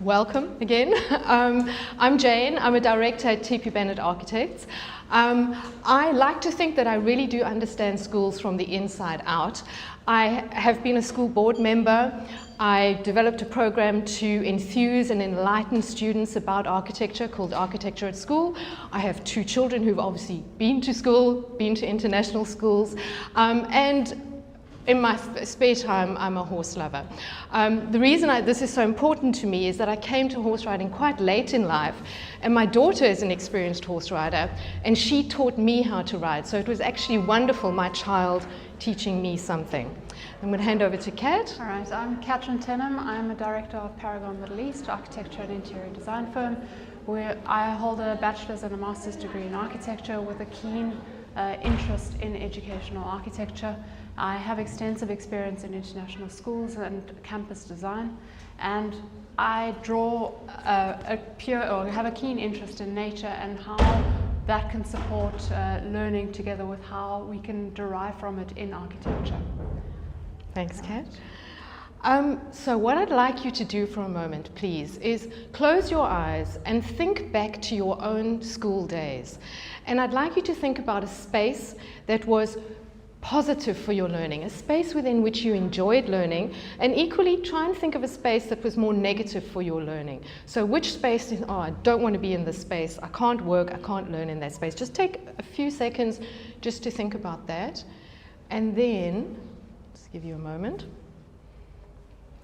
welcome again. I'm Jane. I'm a director at TP Bennett Architects. I like to think that I really do understand schools from the inside out. I have been a school board member. I developed a program to enthuse and enlighten students about architecture called Architecture at School. I have 2 children who've obviously been to school, been to international schools, and in my spare time, I'm a horse lover. The reason this is so important to me is that I came to horse riding quite late in life, and my daughter is an experienced horse rider, and she taught me how to ride. So it was actually wonderful, my child teaching me something. I'm going to hand over to Kat.
All right, I'm Katrin Tenham. I'm a director of Paragon Middle East Architecture and Interior Design firm, where I hold a bachelor's and a master's degree in architecture with a keen interest in educational architecture. I have extensive experience in international schools and campus design, and I draw have a keen interest in nature and how that can support learning together with how we can derive from it in architecture.
Thanks, Kat. So what I'd like you to do for a moment, please, is close your eyes and think back to your own school days. And I'd like you to think about a space that was positive for your learning, a space within which you enjoyed learning, and equally try and think of a space that was more negative for your learning. So which space is, oh, I don't want to be in this space, I can't work, I can't learn in that space. Just take a few seconds just to think about that, and then, just give you a moment.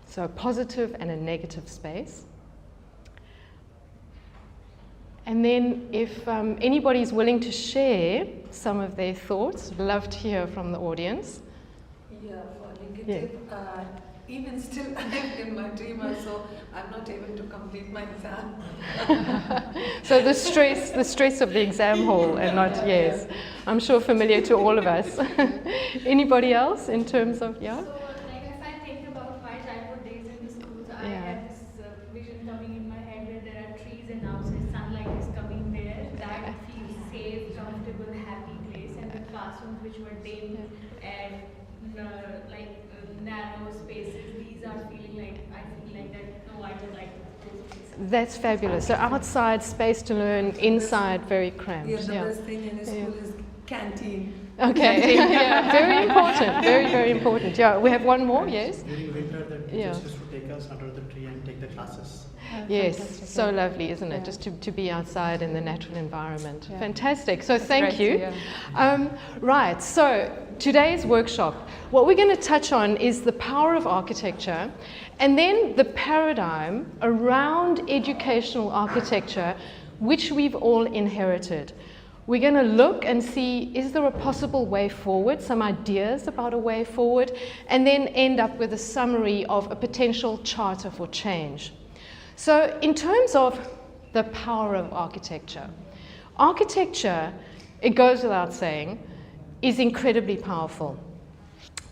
So a positive and a negative space. And then if anybody's willing to share some of their thoughts, I'd love to hear from the audience.
Yeah, for negative, even still I'm in my dream also, I'm not able to complete my exam.
So the stress of the exam hall and not, yes, I'm sure familiar to all of us. Anybody else in terms of, yeah?
So, like, if I think about my childhood days in the schools, I have this vision coming in my head where there are trees and outside sunlight is coming there. That feels safe, comfortable, happy place. And the classrooms which were dim and narrow spaces, these are feeling like, I feel like that, no, I would like those places.
That's fabulous. So outside, space to learn, inside, very cramped.
Yeah, the best thing in a school is canteen.
Okay, yeah, very important, very, very important. Yeah, we have one more, yes?
During winter, the teachers used to take us under the tree and take the classes.
Yes, so lovely, isn't it? Just to be outside in the natural environment.
Yeah.
Fantastic. So
That's
thank
great
you.
to hear.
Right, so today's workshop, what we're going to touch on is the power of architecture and then the paradigm around educational architecture, which we've all inherited. We're going to look and see, is there a possible way forward, some ideas about a way forward, and then end up with a summary of a potential charter for change. So in terms of the power of architecture, architecture, it goes without saying, is incredibly powerful.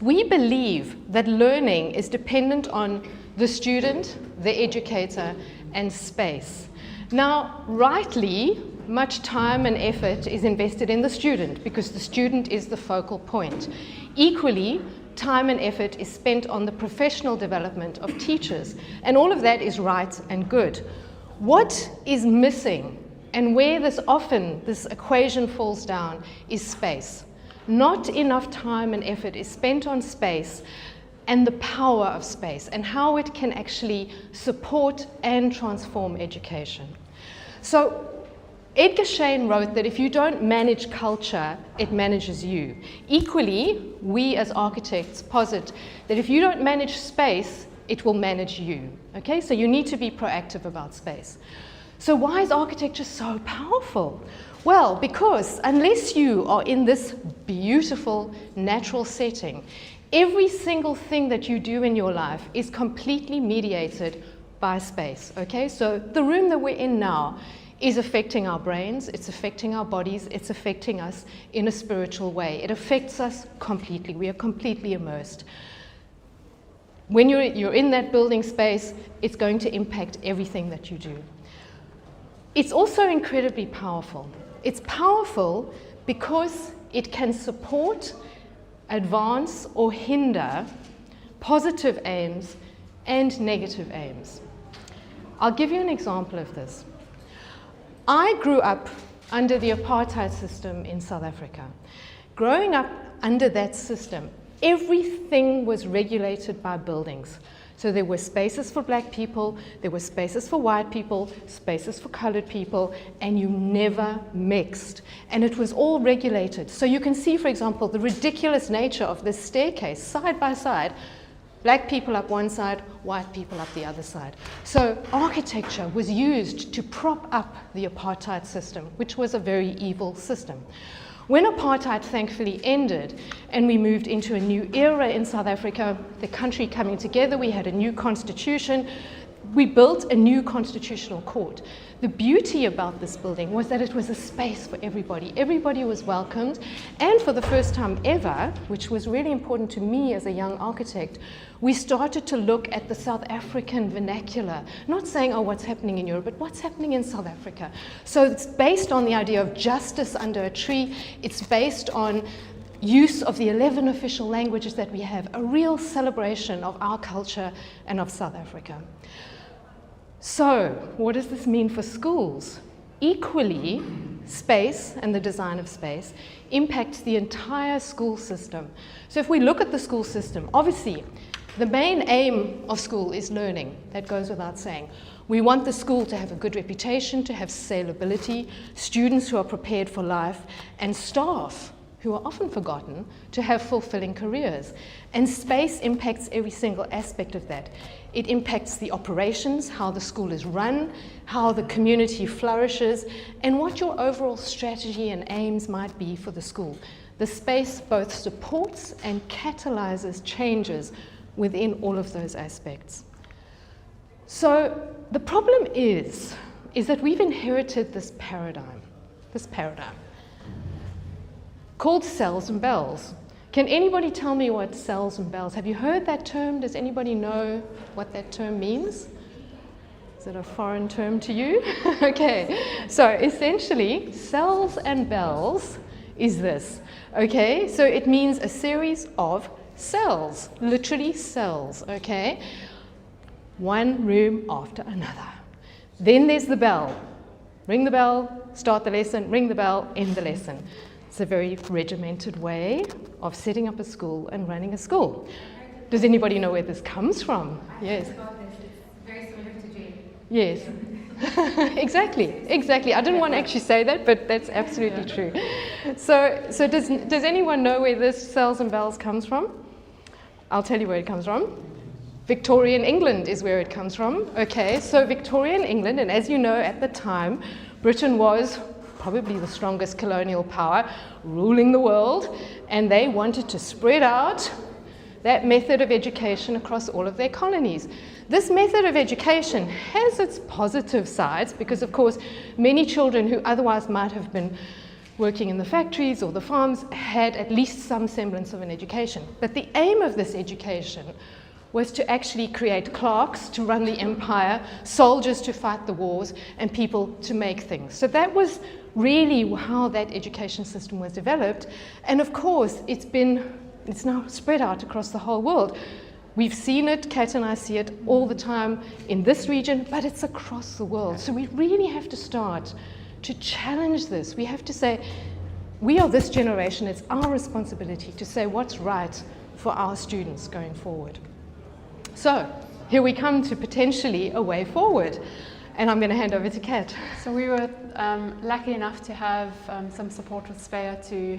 We believe that learning is dependent on the student, the educator, and space. Now, rightly, much time and effort is invested in the student because the student is the focal point. Equally, time and effort is spent on the professional development of teachers, and all of that is right and good. What is missing And where this equation falls down is space. Not enough time and effort is spent on space and the power of space and how it can actually support and transform education. So Edgar Schein wrote that if you don't manage culture, it manages you. Equally, we as architects posit that if you don't manage space, it will manage you. Okay, so you need to be proactive about space. So why is architecture so powerful? Well, because unless you are in this beautiful natural setting, every single thing that you do in your life is completely mediated by space. Okay, so the room that we're in now is affecting our brains, it's affecting our bodies, it's affecting us in a spiritual way. It affects us completely. We are completely immersed. When you're in that building space, it's going to impact everything that you do. It's also incredibly powerful. It's powerful because it can support, advance, or hinder positive aims and negative aims. I'll give you an example of this. I grew up under the apartheid system in South Africa. Growing up under that system, everything was regulated by buildings. So there were spaces for black people, there were spaces for white people, spaces for colored people, and you never mixed. And it was all regulated. So you can see, for example, the ridiculous nature of this staircase, side by side, black people up one side, white people up the other side. So architecture was used to prop up the apartheid system, which was a very evil system. When apartheid thankfully ended and we moved into a new era in South Africa, the country coming together, we had a new constitution, we built a new constitutional court. The beauty about this building was that it was a space for everybody. Everybody was welcomed, and for the first time ever, which was really important to me as a young architect, we started to look at the South African vernacular, not saying, oh, what's happening in Europe, but what's happening in South Africa. So it's based on the idea of justice under a tree. It's based on use of the 11 official languages that we have, a real celebration of our culture and of South Africa. So, what does this mean for schools? Equally, space and the design of space impacts the entire school system. So if we look at the school system, obviously, the main aim of school is learning. That goes without saying. We want the school to have a good reputation, to have salability, students who are prepared for life, and staff who are often forgotten to have fulfilling careers. And space impacts every single aspect of that. It impacts the operations, how the school is run, how the community flourishes, and what your overall strategy and aims might be for the school. The space both supports and catalyzes changes within all of those aspects. So the problem is that we've inherited this paradigm called cells and bells. Can anybody tell me what cells and bells? Have you heard that term? Does anybody know what that term means? Is it a foreign term to you? Okay, so essentially, cells and bells is this. Okay, so it means a series of cells, literally cells, okay? One room after another. Then there's the bell. Ring the bell, start the lesson, ring the bell, end the lesson. It's a very regimented way of setting up a school and running a school. Does anybody know where this comes from? Yes.
It's very similar to jail.
Yes. Exactly. I didn't want to actually say that, but that's absolutely true. So does anyone know where this cells and bells comes from? I'll tell you where it comes from. Victorian England is where it comes from. Okay, so Victorian England, and as you know, at the time, Britain was probably the strongest colonial power ruling the world, and they wanted to spread out that method of education across all of their colonies. This method of education has its positive sides because, of course, many children who otherwise might have been working in the factories or the farms had at least some semblance of an education. But the aim of this education was to actually create clerks to run the empire, soldiers to fight the wars, and people to make things. So that was really how that education system was developed. And of course, it's now spread out across the whole world. We've seen it, Kat and I see it all the time in this region, but it's across the world. So we really have to start to challenge this. We have to say, we are this generation, it's our responsibility to say what's right for our students going forward. So here we come to potentially a way forward. And I'm going to hand over to Kat.
So we were lucky enough to have some support with SPEA to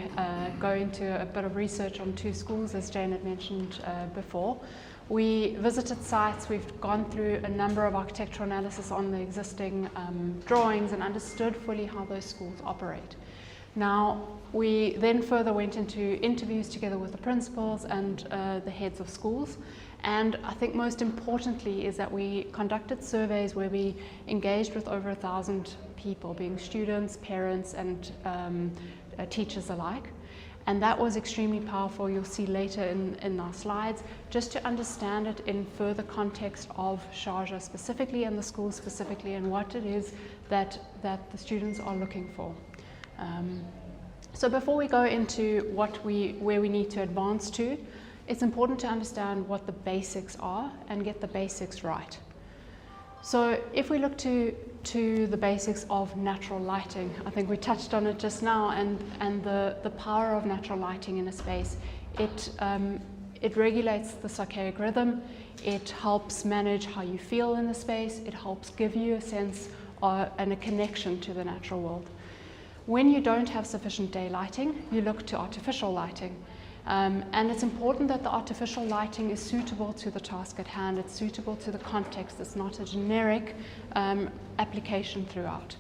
go into a bit of research on 2 schools, as Jane had mentioned before. We visited sites, we've gone through a number of architectural analysis on the existing drawings and understood fully how those schools operate. Now, we then further went into interviews together with the principals and the heads of schools. And I think most importantly is that we conducted surveys where we engaged with over 1,000 people, being students, parents, and teachers alike. And that was extremely powerful. You'll see later in our slides, just to understand it in further context of Sharjah specifically and the school specifically, and what it is that the students are looking for. So before we go into where we need to advance to, it's important to understand what the basics are and get the basics right. So if we look to the basics of natural lighting, I think we touched on it just now, and the power of natural lighting in a space. It regulates the circadian rhythm, it helps manage how you feel in the space, it helps give you a sense and a connection to the natural world. When you don't have sufficient day lighting, you look to artificial lighting. And it's important that the artificial lighting is suitable to the task at hand, it's suitable to the context, it's not a generic application throughout.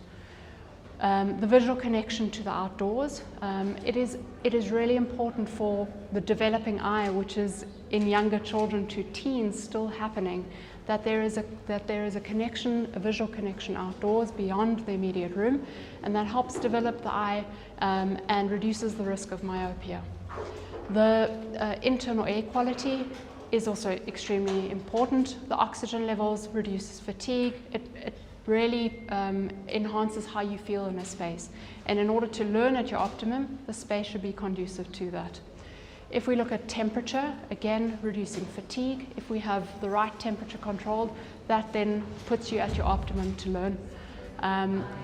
The visual connection to the outdoors, it is really important for the developing eye, which is in younger children to teens still happening, that there is a connection, a visual connection outdoors beyond the immediate room, and that helps develop the eye and reduces the risk of myopia. The internal air quality is also extremely important. The oxygen levels reduces fatigue. It really enhances how you feel in a space. And in order to learn at your optimum, the space should be conducive to that. If we look at temperature, again, reducing fatigue. If we have the right temperature controlled, that then puts you at your optimum to learn.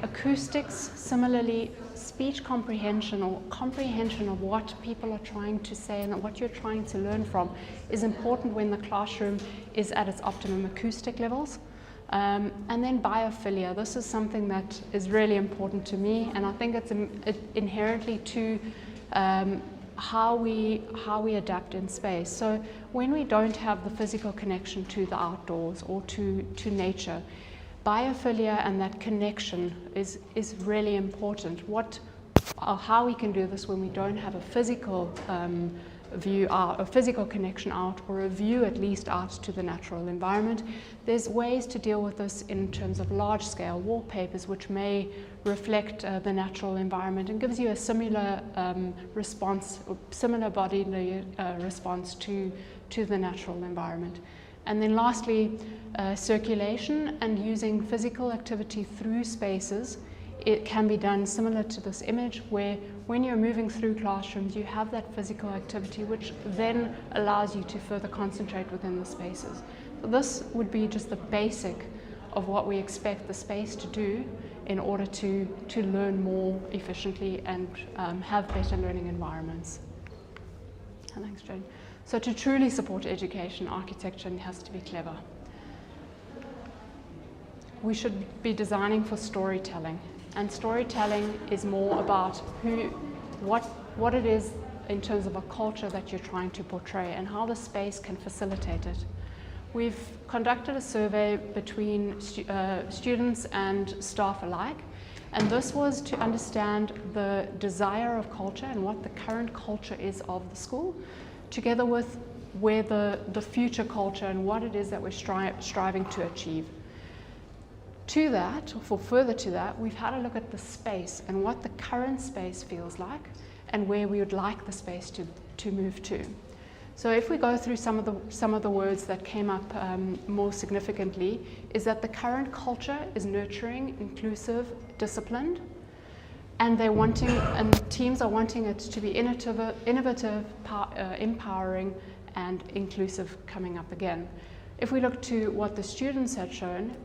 Acoustics, similarly, speech comprehension or comprehension of what people are trying to say and what you're trying to learn from is important when the classroom is at its optimum acoustic levels. And then biophilia, this is something that is really important to me, and I think it's inherently to how we adapt in space. So when we don't have the physical connection to the outdoors or to nature, biophilia and that connection is really important. How we can do this when we don't have a physical view out, a physical connection out, or a view at least out to the natural environment. There's ways to deal with this in terms of large-scale wallpapers, which may reflect the natural environment and gives you a similar response, or similar bodily response to the natural environment. And then lastly, circulation and using physical activity through spaces. It can be done similar to this image, where when you're moving through classrooms, you have that physical activity, which then allows you to further concentrate within the spaces. So this would be just the basic of what we expect the space to do in order to learn more efficiently and have better learning environments. Thanks, Jane. So to truly support education, architecture has to be clever. We should be designing for storytelling. And storytelling is more about what it is in terms of a culture that you're trying to portray and how the space can facilitate it. We've conducted a survey between students and staff alike, and this was to understand the desire of culture and what the current culture is of the school, together with where the future culture and what it is that we're striving to achieve. To that, or further to that, we've had a look at the space and what the current space feels like and where we would like the space to move to. So if we go through some of the words that came up more significantly, is that the current culture is nurturing, inclusive, disciplined, and the teams are wanting it to be innovative, empowering, and inclusive coming up again. If we look to what the students had shown,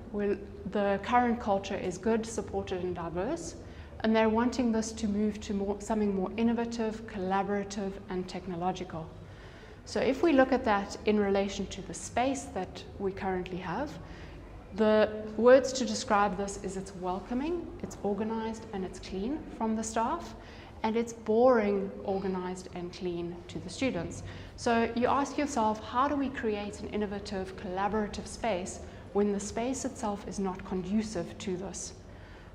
the current culture is good, supported, and diverse. and they're wanting this to move to something more innovative, collaborative, and technological. So if we look at that in relation to the space that we currently have, the words to describe this is it's welcoming, it's organized, and it's clean from the staff, and it's boring, organized, and clean to the students. So you ask yourself, how do we create an innovative, collaborative space when the space itself is not conducive to this?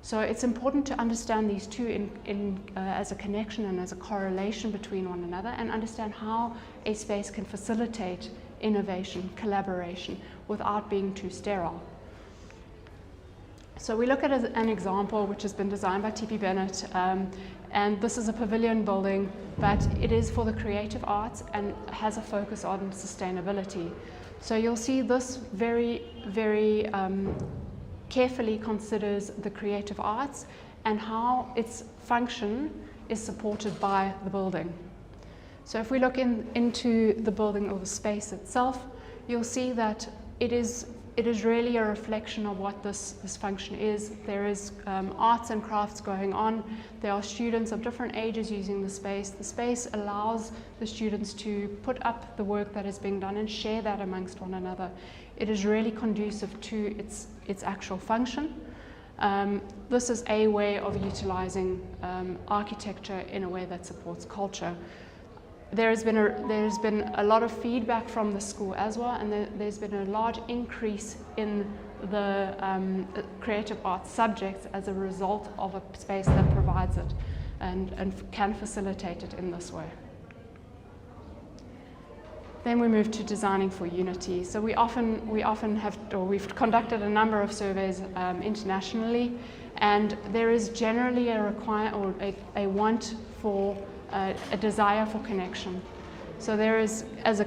So it's important to understand these two as a connection and as a correlation between one another, and understand how a space can facilitate innovation, collaboration, without being too sterile. So we look at an example which has been designed by T.P. Bennett, and this is a pavilion building, but it is for the creative arts and has a focus on sustainability. So you'll see this very, very carefully considers the creative arts and how its function is supported by the building. So if we look into the building or the space itself, you'll see that it is really a reflection of what this function is. There is arts and crafts going on. There are students of different ages using the space. The space allows the students to put up the work that is being done and share that amongst one another. It is really conducive to its actual function. This is a way of utilizing architecture in a way that supports culture. There's been a lot of feedback from the school as well, and there's been a large increase in the creative arts subjects as a result of a space that provides it and can facilitate it in this way. Then we move to designing for unity. So we often have, or we've conducted a number of surveys internationally, and there is generally a want for a desire for connection. So there is, as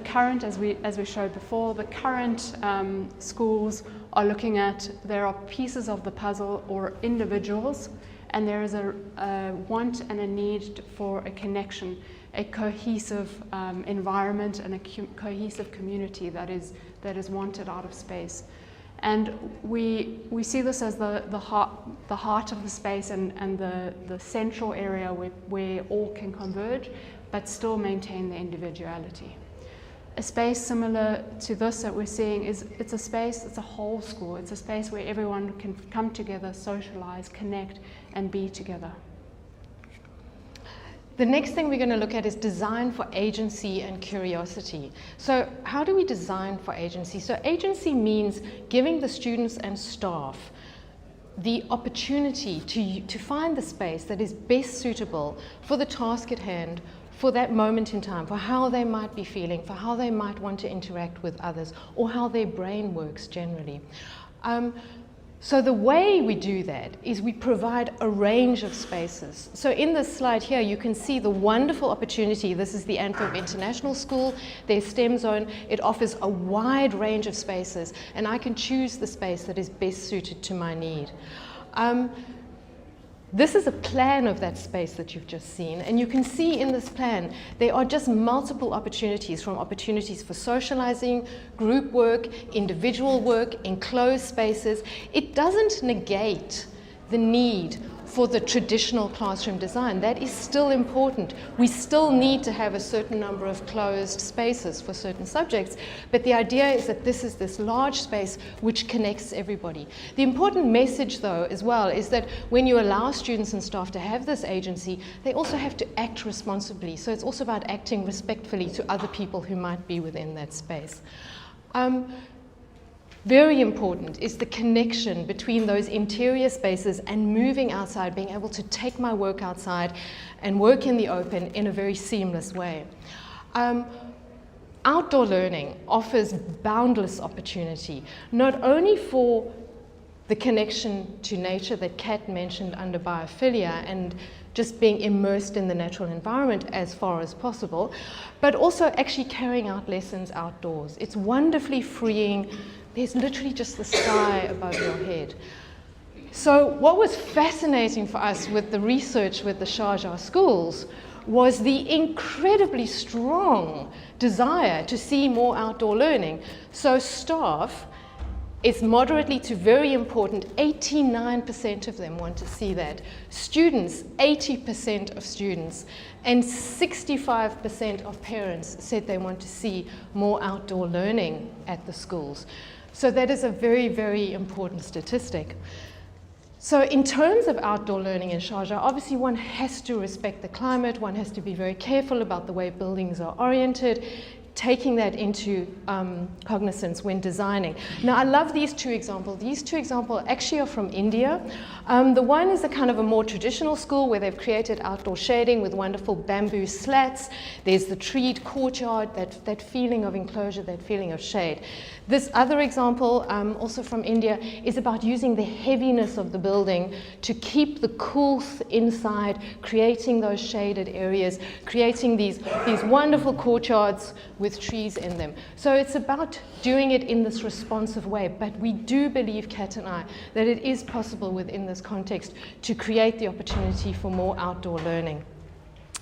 we showed before, the current schools are looking at, there are pieces of the puzzle or individuals, and there is a want and a need for a connection, a cohesive environment and a cohesive community that is wanted out of space. And we see this as the heart of the space and the central area where all can converge, but still maintain their individuality. A space similar to this that we're seeing it's a space, it's a whole school. It's a space where everyone can come together, socialize, connect, and be together.
The next thing we're going to look at is design for agency and curiosity. So how do we design for agency? So agency means giving the students and staff the opportunity to find the space that is best suitable for the task at hand, for that moment in time, for how they might be feeling, for how they might want to interact with others, or how their brain works generally. So the way we do that is we provide a range of spaces. So in this slide here, you can see the wonderful opportunity. This is the Antwerp International School, their STEM zone. It offers a wide range of spaces, and I can choose the space that is best suited to my need. This is a plan of that space that you've just seen, and you can see in this plan there are just multiple opportunities, from opportunities for socializing, group work, individual work, enclosed spaces. It doesn't negate the need for the traditional classroom design. That is still important. We still need to have a certain number of closed spaces for certain subjects, but the idea is that this is this large space which connects everybody. The important message, though, as well, is that when you allow students and staff to have this agency, they also have to act responsibly. So it's also about acting respectfully to other people who might be within that space. Very important is the connection between those interior spaces and moving outside, being able to take my work outside and work in the open in a very seamless way. Outdoor learning offers boundless opportunity, not only for the connection to nature that Kat mentioned under biophilia and just being immersed in the natural environment as far as possible, but also actually carrying out lessons outdoors. It's wonderfully freeing. There's literally just the sky above your head. So what was fascinating for us with the research with the Sharjah schools was the incredibly strong desire to see more outdoor learning. So staff It's moderately to very important. 89% of them want to see that. Students, 80% of students, and 65% of parents said they want to see more outdoor learning at the schools. So that is a very, very important statistic. So in terms of outdoor learning in Sharjah, obviously one has to respect the climate, one has to be very careful about the way buildings are oriented, taking that into cognizance when designing. Now, I love these two examples. These two examples actually are from India. The one is a kind of a more traditional school where they've created outdoor shading with wonderful bamboo slats. There's the treed courtyard, that feeling of enclosure, that feeling of shade. This other example, also from India, is about using the heaviness of the building to keep the coolth inside, creating those shaded areas, creating these wonderful courtyards with trees in them. So it's about doing it in this responsive way, but we do believe, Kat and I, that it is possible within this context to create the opportunity for more outdoor learning.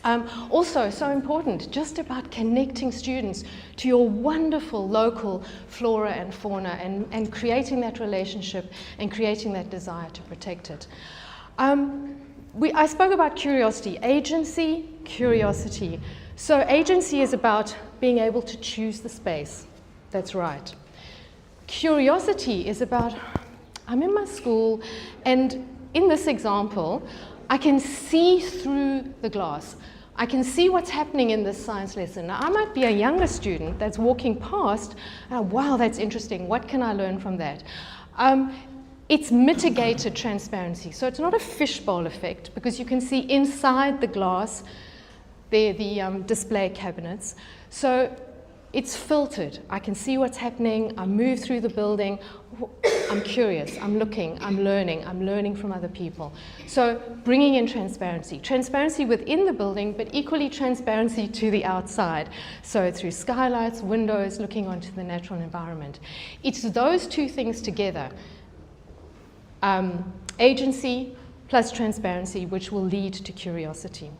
Also, so important, just about connecting students to your wonderful local flora and fauna and creating that relationship and creating that desire to protect it. I spoke about curiosity, agency, curiosity. So agency is about being able to choose the space. That's right. Curiosity is about, I'm in my school, and in this example, I can see through the glass. I can see what's happening in this science lesson. Now, I might be a younger student that's walking past, wow, that's interesting, what can I learn from that? It's mitigated transparency, so it's not a fishbowl effect, because you can see inside the glass, they're the display cabinets. So it's filtered. I can see what's happening. I move through the building. I'm curious. I'm looking. I'm learning from other people. So bringing in transparency. Transparency within the building, but equally transparency to the outside. So through skylights, windows, looking onto the natural environment. It's those two things together, agency plus transparency, which will lead to curiosity.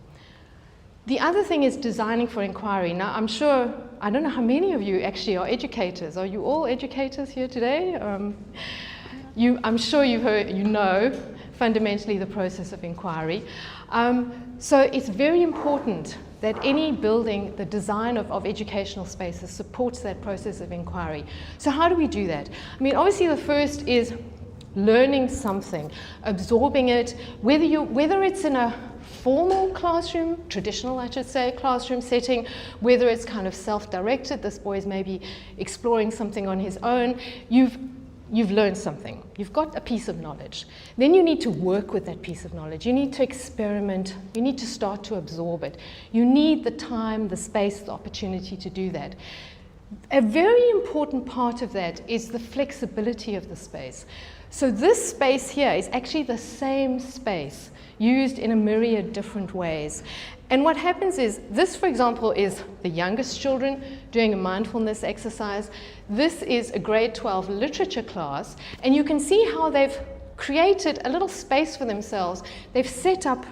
The other thing is designing for inquiry. Now, I'm sure, I don't know how many of you actually are educators. Are you all educators here today? I'm sure you've heard, you know, fundamentally the process of inquiry. So it's very important that any building, the design of educational spaces supports that process of inquiry. So how do we do that? I mean, obviously the first is learning something, absorbing it, whether it's in a formal classroom, traditional I should say, classroom setting, whether it's kind of self-directed, this boy is maybe exploring something on his own, you've learned something, you've got a piece of knowledge. Then you need to work with that piece of knowledge, you need to experiment, you need to start to absorb it. You need the time, the space, the opportunity to do that. A very important part of that is the flexibility of the space. So this space here is actually the same space used in a myriad different ways. And what happens is, this, for example, is the youngest children doing a mindfulness exercise. This is a grade 12 literature class, and you can see how they've created a little space for themselves. They've set up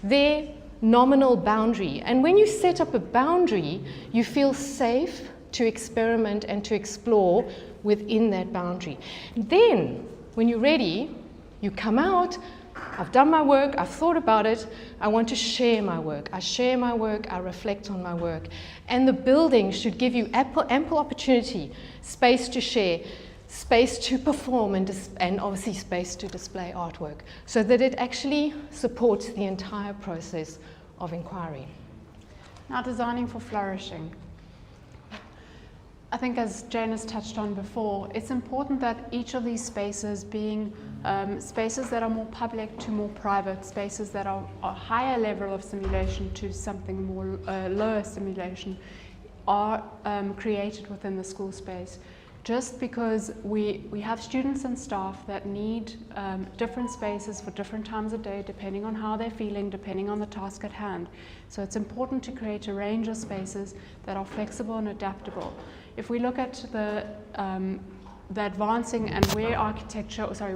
their nominal boundary. And when you set up a boundary, you feel safe to experiment and to explore within that boundary. Then, when you're ready, you come out, I've done my work, I've thought about it, I want to share my work. I share my work, I reflect on my work. And the building should give you ample opportunity, space to share, space to perform, and obviously space to display artwork, so that it actually supports the entire process of inquiry.
Now, designing for flourishing. I think, as Jane has touched on before, it's important that each of these spaces, being spaces that are more public to more private, spaces that are a higher level of simulation to something more lower simulation, are created within the school space. Just because we have students and staff that need different spaces for different times of day, depending on how they're feeling, depending on the task at hand. So it's important to create a range of spaces that are flexible and adaptable. If we look at the advancing and where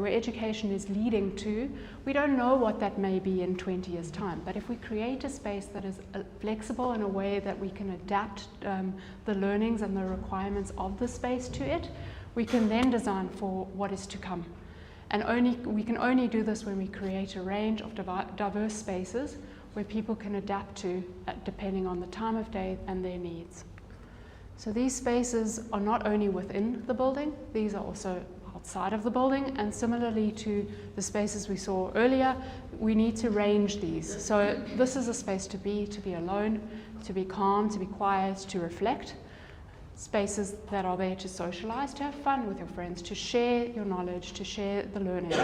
education is leading to, we don't know what that may be in 20 years' time. But if we create a space that is flexible in a way that we can adapt the learnings and the requirements of the space to it, we can then design for what is to come. And we can only do this when we create a range of diverse spaces where people can adapt to depending on the time of day and their needs. So these spaces are not only within the building, these are also outside of the building, and similarly to the spaces we saw earlier, we need to range these. So this is a space to be alone, to be calm, to be quiet, to reflect. Spaces that are there to socialize, to have fun with your friends, to share your knowledge, to share the learnings.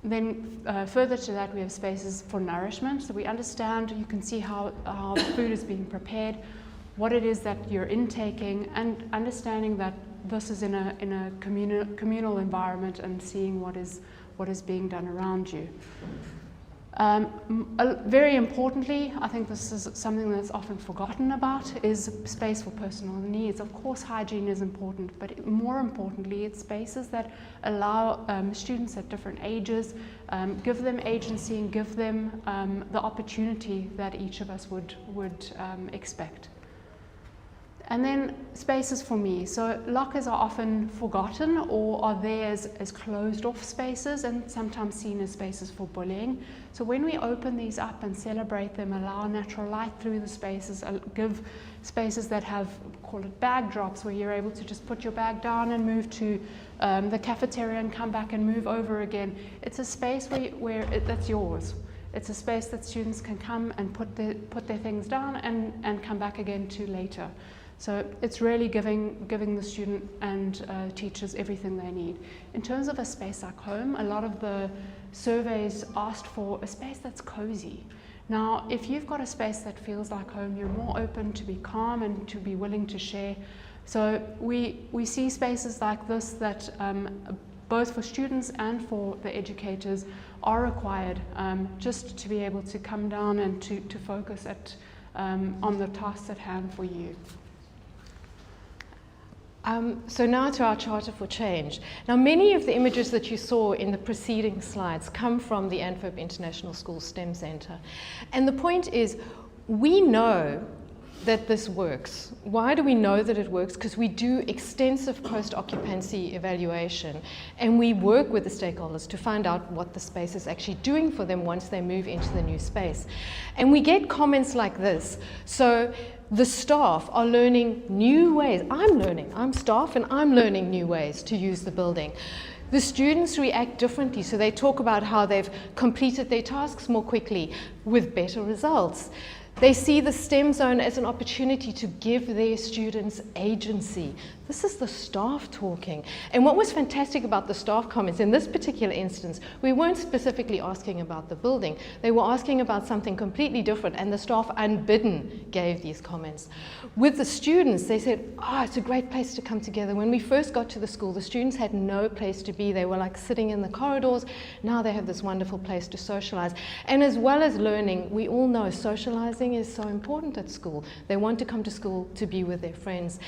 Then further to that, we have spaces for nourishment. So we understand, you can see how the food is being prepared, what it is that you're intaking, and understanding that this is in a communal environment and seeing what is being done around you. Very importantly, I think this is something that's often forgotten about, is space for personal needs. Of course, hygiene is important, but more importantly, it's spaces that allow students at different ages, give them agency and give them the opportunity that each of us would expect. And then spaces for me. So lockers are often forgotten or are there as closed off spaces and sometimes seen as spaces for bullying. So when we open these up and celebrate them, allow natural light through the spaces, give spaces that have, call it bag drops, where you're able to just put your bag down and move to the cafeteria and come back and move over again. It's a space where that's yours. It's a space that students can come and put their things down and come back again to later. So it's really giving the student and teachers everything they need. In terms of a space like home, a lot of the surveys asked for a space that's cozy. Now, if you've got a space that feels like home, you're more open to be calm and to be willing to share. So we see spaces like this that both for students and for the educators are required just to be able to come down and to focus on the tasks at hand for you.
So now to our Charter for Change. Now, many of the images that you saw in the preceding slides come from the Antwerp International School STEM Centre. And the point is, we know that this works. Why do we know that it works? Because we do extensive post-occupancy evaluation and we work with the stakeholders to find out what the space is actually doing for them once they move into the new space. And we get comments like this. So the staff are learning new ways. I'm staff and I'm learning new ways to use the building. The students react differently, so they talk about how they've completed their tasks more quickly with better results. They see the STEM zone as an opportunity to give their students agency. This is the staff talking. And what was fantastic about the staff comments, in this particular instance, we weren't specifically asking about the building. They were asking about something completely different, and the staff unbidden gave these comments. With the students, they said, it's a great place to come together. When we first got to the school, the students had no place to be. They were like sitting in the corridors. Now they have this wonderful place to socialize. And as well as learning, we all know socializing is so important at school. They want to come to school to be with their friends.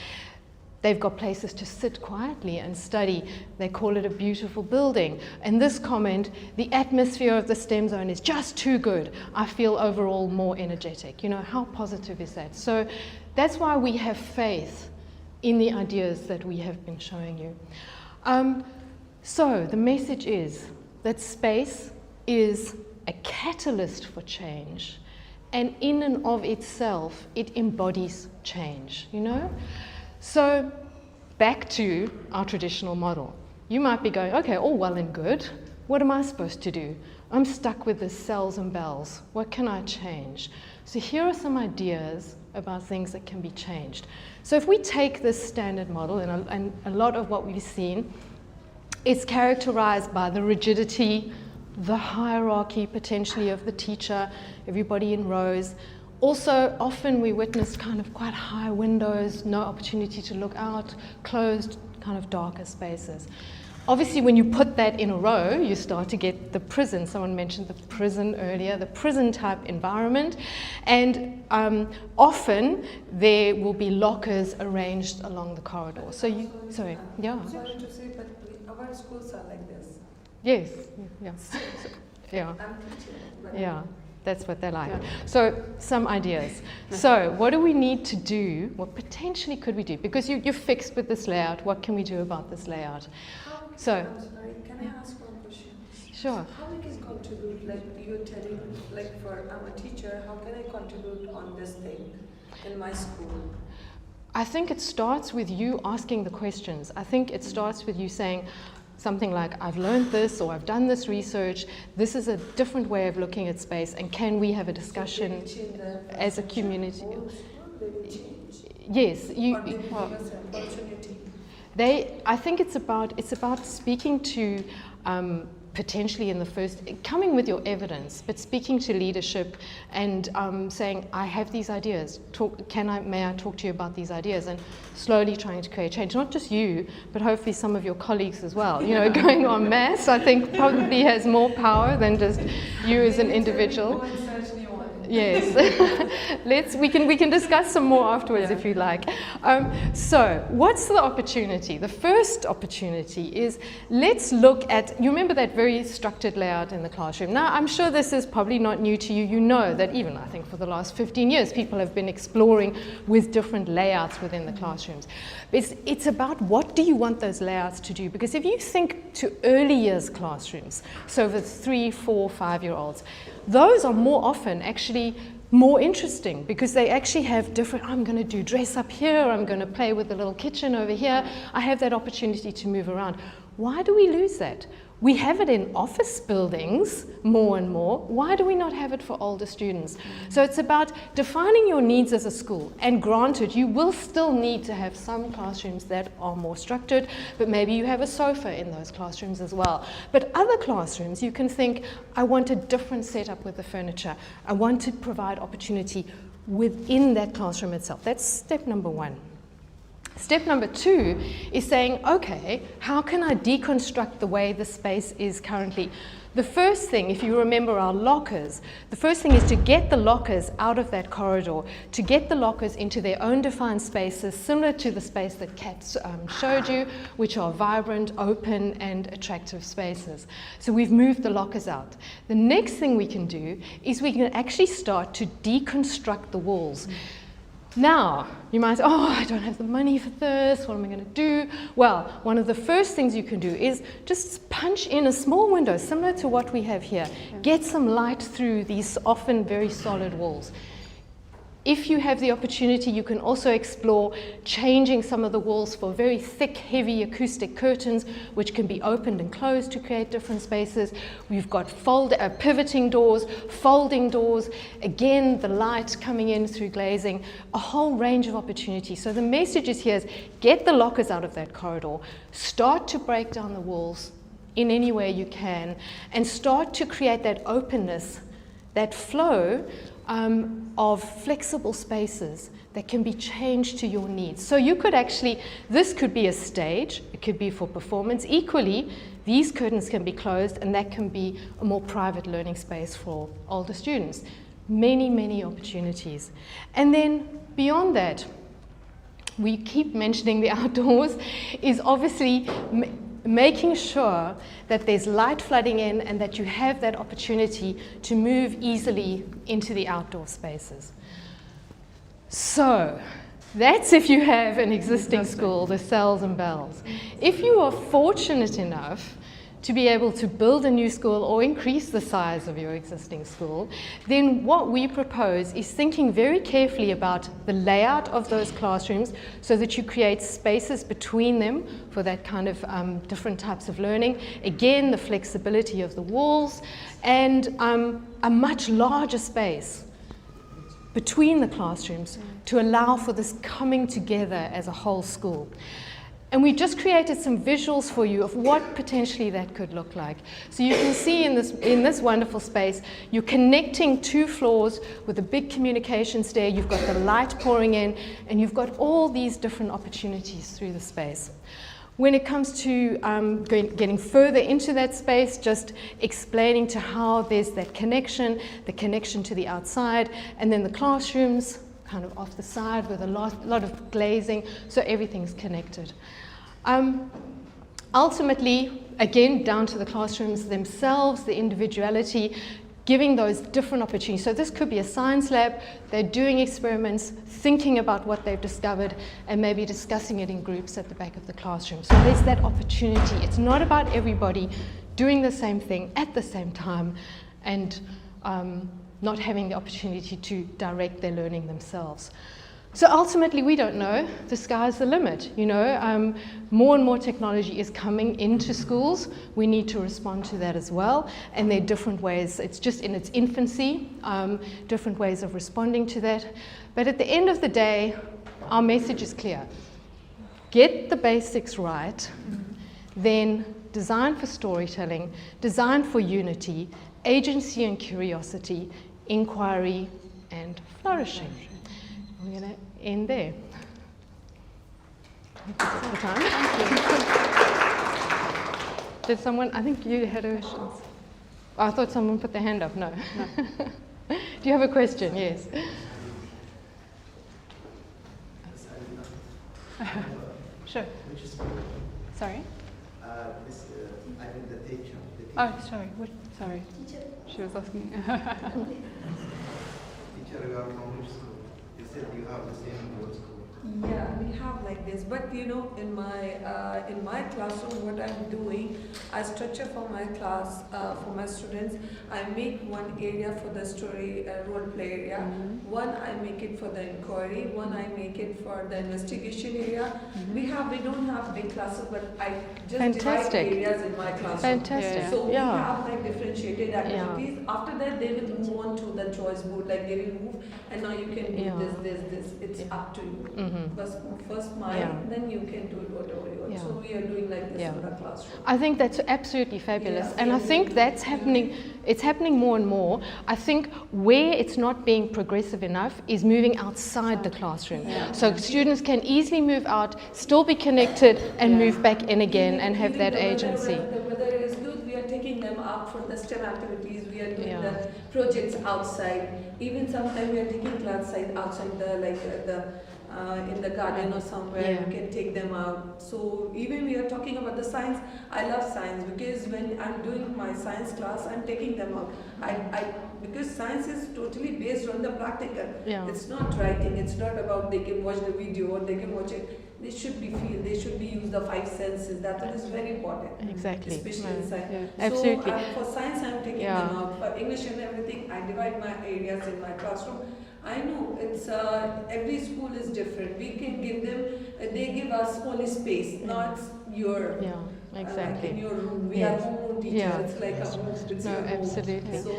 They've got places to sit quietly and study. They call it a beautiful building. And this comment, the atmosphere of the STEM zone is just too good. I feel overall more energetic. You know, how positive is that? So that's why we have faith in the ideas that we have been showing you. So the message is that space is a catalyst for change. And in and of itself, it embodies change, you know? So back to our traditional model. You might be going, okay, all well and good. What am I supposed to do? I'm stuck with the cells and bells. What can I change? So here are some ideas about things that can be changed. So if we take this standard model, and a lot of what we've seen, it's characterized by the rigidity, the hierarchy potentially of the teacher, everybody in rows. Also, often we witness kind of quite high windows, no opportunity to look out, closed, kind of darker spaces. Obviously, when you put that in a row, you start to get the prison. Someone mentioned the prison earlier, the prison type environment. And often there will be lockers arranged along the corridor. So sorry, yeah.
Sorry to say, but our schools are like this.
Yes, yeah. Yeah.
I'm teaching, but
Yeah. That's what they like.
Yeah.
So some ideas. So what do we need to do? What potentially could we do? Because you're fixed with this layout. What can we do about this layout? So,
I'm sorry, can I ask one question?
Sure.
How we can contribute, like you're telling, like I'm a teacher, how can I contribute on this thing in my school?
I think it starts with you asking the questions. I think it starts with you saying something like, I've learned this, or I've done this research, this is a different way of looking at space, and can we have a discussion as a community? Yes, I think it's about speaking to potentially in the first, coming with your evidence, but speaking to leadership and saying, I have these ideas, may I talk to you about these ideas, and slowly trying to create change. Not just you, but hopefully some of your colleagues as well. You know, going en masse, I think probably has more power than just you as an individual. Yes, we can discuss some more afterwards if you like. So what's the opportunity? The first opportunity is, let's look at, you remember that very structured layout in the classroom. Now I'm sure this is probably not new to you. You know that even I think for the last 15 years people have been exploring with different layouts within the classrooms. It's about what do you want those layouts to do, because if you think to early years classrooms, so with 3, 4, 5-year-olds, those are more often actually more interesting because they actually have different, I'm going to do dress up here, I'm going to play with the little kitchen over here. I have that opportunity to move around. Why do we lose that? We have it in office buildings more and more. Why do we not have it for older students? So it's about defining your needs as a school. And granted, you will still need to have some classrooms that are more structured, but maybe you have a sofa in those classrooms as well. But other classrooms, you can think, I want a different setup with the furniture. I want to provide opportunity within that classroom itself. That's step number 1. Step number 2 is saying, okay, how can I deconstruct the way the space is currently? The first thing, if you remember our lockers, the first thing is to get the lockers out of that corridor, to get the lockers into their own defined spaces, similar to the space that Kat showed you, which are vibrant, open, and attractive spaces. So we've moved the lockers out. The next thing we can do is we can actually start to deconstruct the walls. Now, you might say, oh, I don't have the money for this, what am I going to do? Well, one of the first things you can do is just punch in a small window, similar to what we have here. Get some light through these often very solid walls. If you have the opportunity, you can also explore changing some of the walls for very thick, heavy acoustic curtains, which can be opened and closed to create different spaces. We've got pivoting doors, folding doors, again, the light coming in through glazing, a whole range of opportunities. So the message is here is get the lockers out of that corridor, start to break down the walls in any way you can, and start to create that openness, that flow of flexible spaces that can be changed to your needs. So you could actually, this could be a stage, it could be for performance. Equally, these curtains can be closed and that can be a more private learning space for older students. Many, many opportunities. And then beyond that, we keep mentioning the outdoors, is obviously making sure that there's light flooding in and that you have that opportunity to move easily into the outdoor spaces. So that's if you have an existing school, the cells and bells. If you are fortunate enough to be able to build a new school or increase the size of your existing school, then what we propose is thinking very carefully about the layout of those classrooms so that you create spaces between them for that kind of different types of learning. Again, the flexibility of the walls and a much larger space between the classrooms to allow for this coming together as a whole school. And we just created some visuals for you of what potentially that could look like. So you can see in this wonderful space, you're connecting 2 floors with a big communication stair, you've got the light pouring in, and you've got all these different opportunities through the space. When it comes to getting further into that space, just explaining to how there's that connection, the connection to the outside, and then the classrooms, kind of off the side with a lot of glazing, so everything's connected. Ultimately, again, down to the classrooms themselves, the individuality, giving those different opportunities. So this could be a science lab, they're doing experiments, thinking about what they've discovered, and maybe discussing it in groups at the back of the classroom. So there's that opportunity. It's not about everybody doing the same thing at the same time and not having the opportunity to direct their learning themselves. So ultimately, we don't know. The sky's the limit. More and more technology is coming into schools. We need to respond to that as well. And there are different ways. It's just in its infancy, different ways of responding to that. But at the end of the day, our message is clear. Get the basics right, then design for storytelling, design for unity, agency and curiosity, inquiry and flourishing. We're going to end there. I think that's all the time. Thank you. Did someone, I think you had a question. Oh, I thought someone put their hand up. No. Do you have a question? Yes.
Sure. Sorry?
I mean the teacher.
Oh, sorry. Sorry. She was asking.
Teacher, you are from which school? You said you have the same in your school.
Yeah, we have like this, but in my classroom, what I'm doing, I structure for my class, for my students. I make one area for the story role play area, one I make it for the inquiry, one I make it for the investigation area. We don't have big classes, but I just divide areas in my classroom.
Fantastic.
So we have like differentiated activities. After that, they will move on to the choice board. Like they will move, and now you can do this. It's up to you. First mine, then you can do whatever you want. So we are doing like this in the classroom.
I think that's absolutely fabulous. And I think that's happening, it's happening more and more. I think where it's not being progressive enough is moving outside the classroom. So students can easily move out, still be connected, and move back in again and have that agency.
The weather is good, we are taking them out for the STEM activities, we are doing the projects outside. Even sometimes we are taking class outside in the garden or somewhere, you can take them out. So even we are talking about the science, I love science because when I'm doing my science class, I'm taking them out. Because science is totally based on the practical. It's not writing, it's not about they can watch the video or they can watch it. They should be feel, they should be use the 5 senses. That is very important.
Exactly.
Especially in science.
Absolutely.
So for science, I'm taking them out. For English and everything, I divide my areas in my classroom. I know it's every school is different. We can give them, they give us only space, not your.
Exactly.
In your room, we are home teachers. It's like a home. It's your home.
Absolutely.
So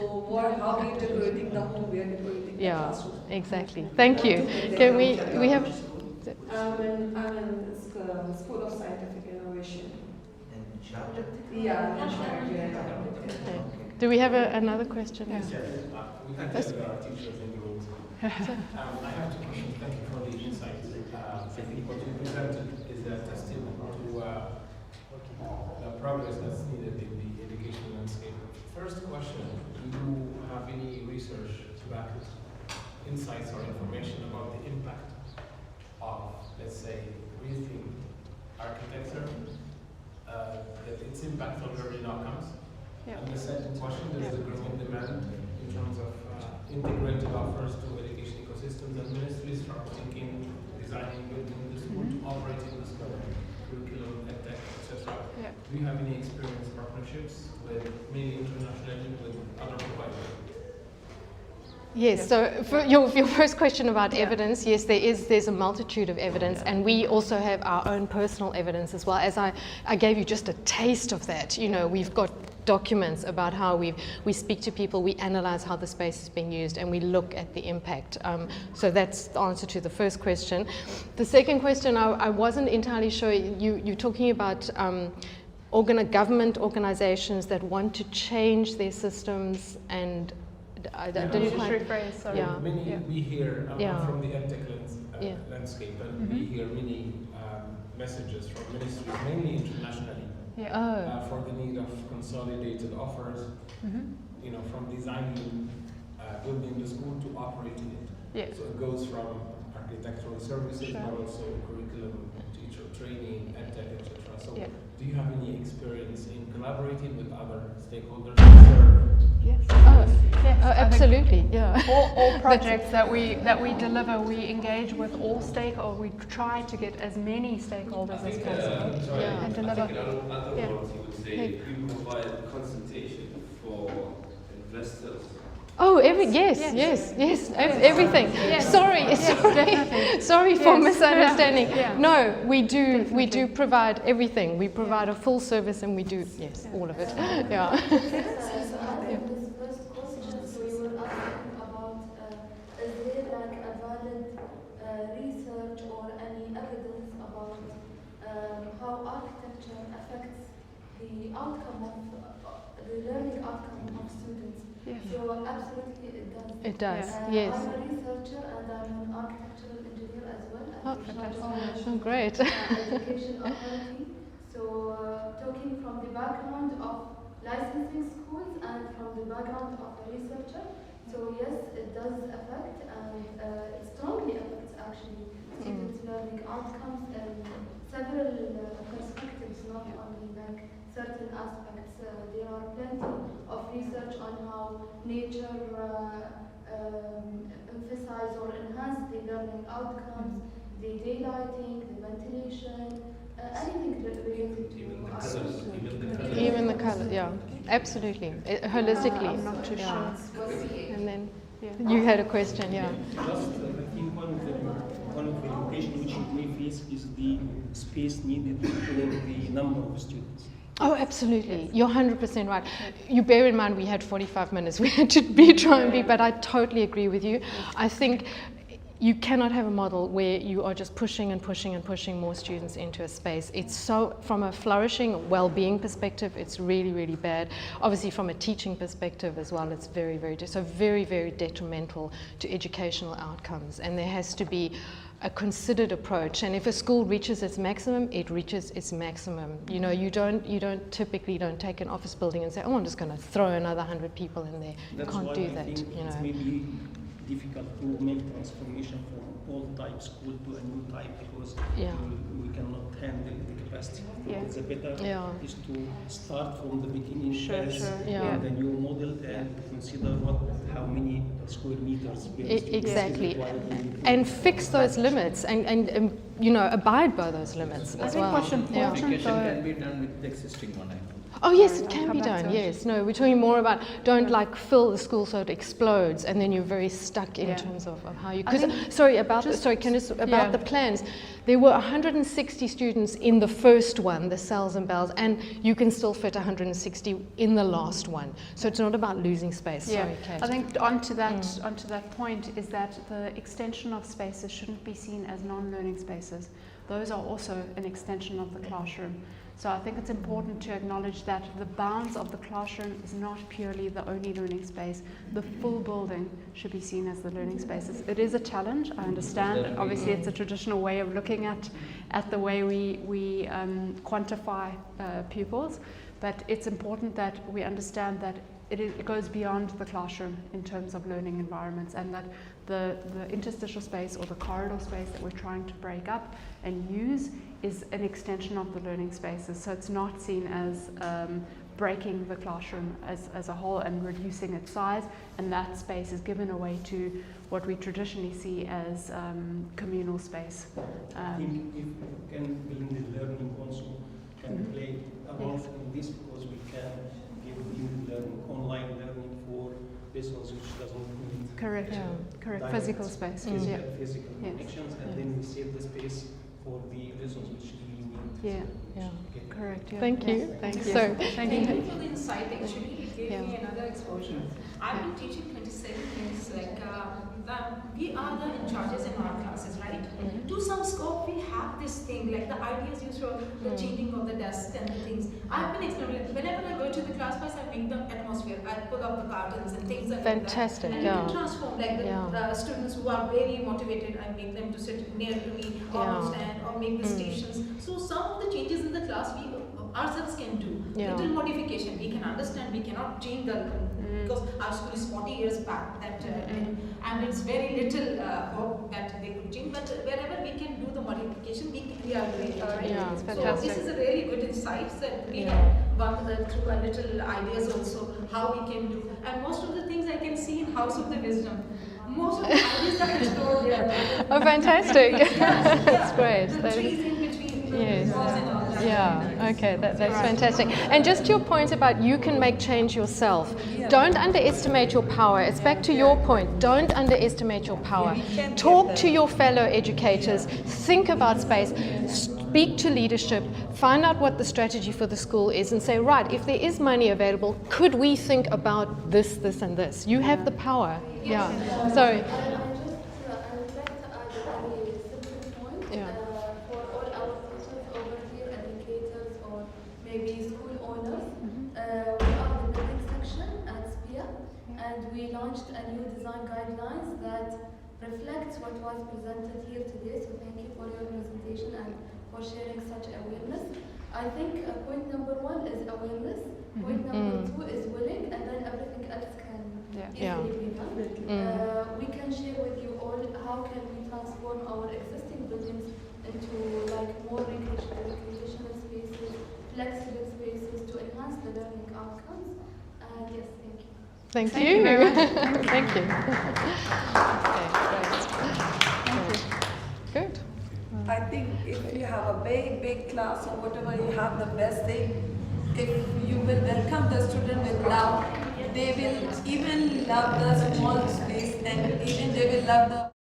how we are decorating the home, we are decorating the classroom.
Exactly. Thank you. Can we have?
I'm in School of Scientific Innovation.
In Sharjah?
Yeah, in Sharjah.
Do we have another question?
Yes. We can tell there are teachers in the room. I have 2 questions. Thank you for the insights. I think what you presented is a testimony to the progress that's needed in the education landscape. First question, do you have any research to back insights or information about the impact of, let's say, rethink architecture, its impact on learning outcomes? And the second question, there is a growing demand in terms of integrated offers to education ecosystems and ministries from thinking, designing, building the school to operating the school, curriculum, edtech, etc. Do you have any experience partnerships with mainly internationally with other providers?
Yes, so for your first question about evidence, yes, there's a multitude of evidence, and we also have our own personal evidence as well. As I gave you just a taste of that, we've got documents about how we speak to people, we analyze how the space is being used, and we look at the impact. So that's the answer to the first question. The second question, I wasn't entirely sure, you're talking about government organizations that want to change their systems and
we hear from the edtech landscape, and we hear many messages from ministries, mainly internationally, for the need of consolidated offers, from designing, building the school to operating it. So it goes from architectural services, but also curriculum, teacher training, edtech, etc. So do you have any experience in collaborating with other stakeholders?
Yes. absolutely, yeah.
All projects that we deliver, we engage with all stakeholders. We try to get as many stakeholders as possible and deliver.
I think in other words, you would say you provide consultation for investors.
Oh, yes, everything.
Yes.
Sorry for misunderstanding.
Yeah.
No, we do provide everything. We provide a full service, and we do all of it. Yeah.
Research or any evidence about how architecture affects the outcome of the learning outcome of students.
Yes.
So absolutely it does.
It does, yes.
I'm a researcher and I'm an architectural engineer as well.
Oh, great.
Education authority. So talking from the background of licensing schools and from the background of a researcher. So yes, it does affect, and it strongly affects actually students' learning outcomes and several perspectives, not only like certain aspects. There are plenty of research on how nature emphasize or enhance the learning outcomes, the daylighting, the ventilation, anything related to
even the color, yeah, absolutely, holistically.
I'm not too sure.
And then you had a question, yeah.
Just, I think one of the limitations which you may face is the space needed for the number of students.
Oh, absolutely. You're 100% right. You bear in mind we had 45 minutes. We had to try and be, but I totally agree with you. I think you cannot have a model where you are just pushing and pushing and pushing more students into a space. It's so, from a flourishing, well-being perspective, it's really, really bad. Obviously, from a teaching perspective as well, it's very, very, very, very detrimental to educational outcomes. And there has to be a considered approach. And if a school reaches its maximum, it reaches its maximum. You know, you typically don't take an office building and say, oh, I'm just going to throw another 100 people in there. You can't do that. You know.
It's maybe difficult to make transformation from old type school to a new type because we cannot handle the capacity. It's better is to start from the beginning the new model and consider how many square meters
exactly, and fix those limits and you know, abide by those limits as well.
What's important can be done with the existing one.
Oh yes, it can be done, yes. No, we're talking more about don't like fill the school so it explodes and then you're very stuck in terms of how you... About the plans, there were 160 students in the first one, the cells and bells, and you can still fit 160 in the last one. So it's not about losing space.
Yeah.
Sorry, Kate.
I think onto that point is that the extension of spaces shouldn't be seen as non-learning spaces. Those are also an extension of the classroom. So I think it's important to acknowledge that the bounds of the classroom is not purely the only learning space. The full building should be seen as the learning spaces. It is a challenge, I understand. Obviously, it's a traditional way of looking at the way we quantify pupils, but it's important that we understand that it goes beyond the classroom in terms of learning environments, and that the interstitial space or the corridor space that we're trying to break up and use is an extension of the learning spaces. So it's not seen as breaking the classroom as a whole and reducing its size, and that space is given away to what we traditionally see as communal space.
I think if we can build the learning also can play a role in this, because we can give you learning, online learning for lessons which doesn't need
correct physical space,
physical connections, and then we save the space for the lessons which we need.
Correct.
Thank you.
Thank you.
So,
Thank you for the insight. Actually, it gave me another exposure. I've been teaching 27 years. We are the in charges in our classes, right? To some scope, we have this thing, like the ideas you show, the changing of the desks and the things. I've been experimenting. Whenever I go to the class first, I make the atmosphere. I pull up the curtains and things like
fantastic,
that. And you can transform, like the students who are very motivated, I make them to sit near to me or on stand or make the stations. So some of the changes in the class we ourselves can do. Little modification. We can understand, we cannot change the because our school is 40 years back and it's very little hope that they could change, but wherever we can do the modification, we are doing it. Right?
It's
so this is a really good insight that we have gone through our little ideas also, how we can do. And most of the things I can see in House of the Wisdom. Most of the ideas are explored there.
Oh, fantastic. That's great.
The trees in between
yes.
walls and all that.
Yeah, okay, that's fantastic. And just your point about you can make change yourself. Don't underestimate your power. It's back to your point. Don't underestimate your power. Talk to your fellow educators. Think about space. Speak to leadership. Find out what the strategy for the school is and say, right, if there is money available, could we think about this, this, and this? You have the power. Yeah. So.
I would like to add a very simple point for all our teachers over here, educators, or maybe school owners. We are the building section at SPIA, and we launched a new design guidelines that reflects what was presented here today. So thank you for your presentation and for sharing such awareness. I think point number 1 is awareness. Point number 2 is willing, and then everything else can easily be done. We can share with you all how can we transform our existing buildings into like more recreational spaces, flexible spaces to enhance the learning outcomes. And yes, thank you.
Thank you. Thank you. Okay, great. Good.
I think if you have a big class or whatever, you have the best thing. If you will welcome the student with love, they will even love the small space, and even they will love the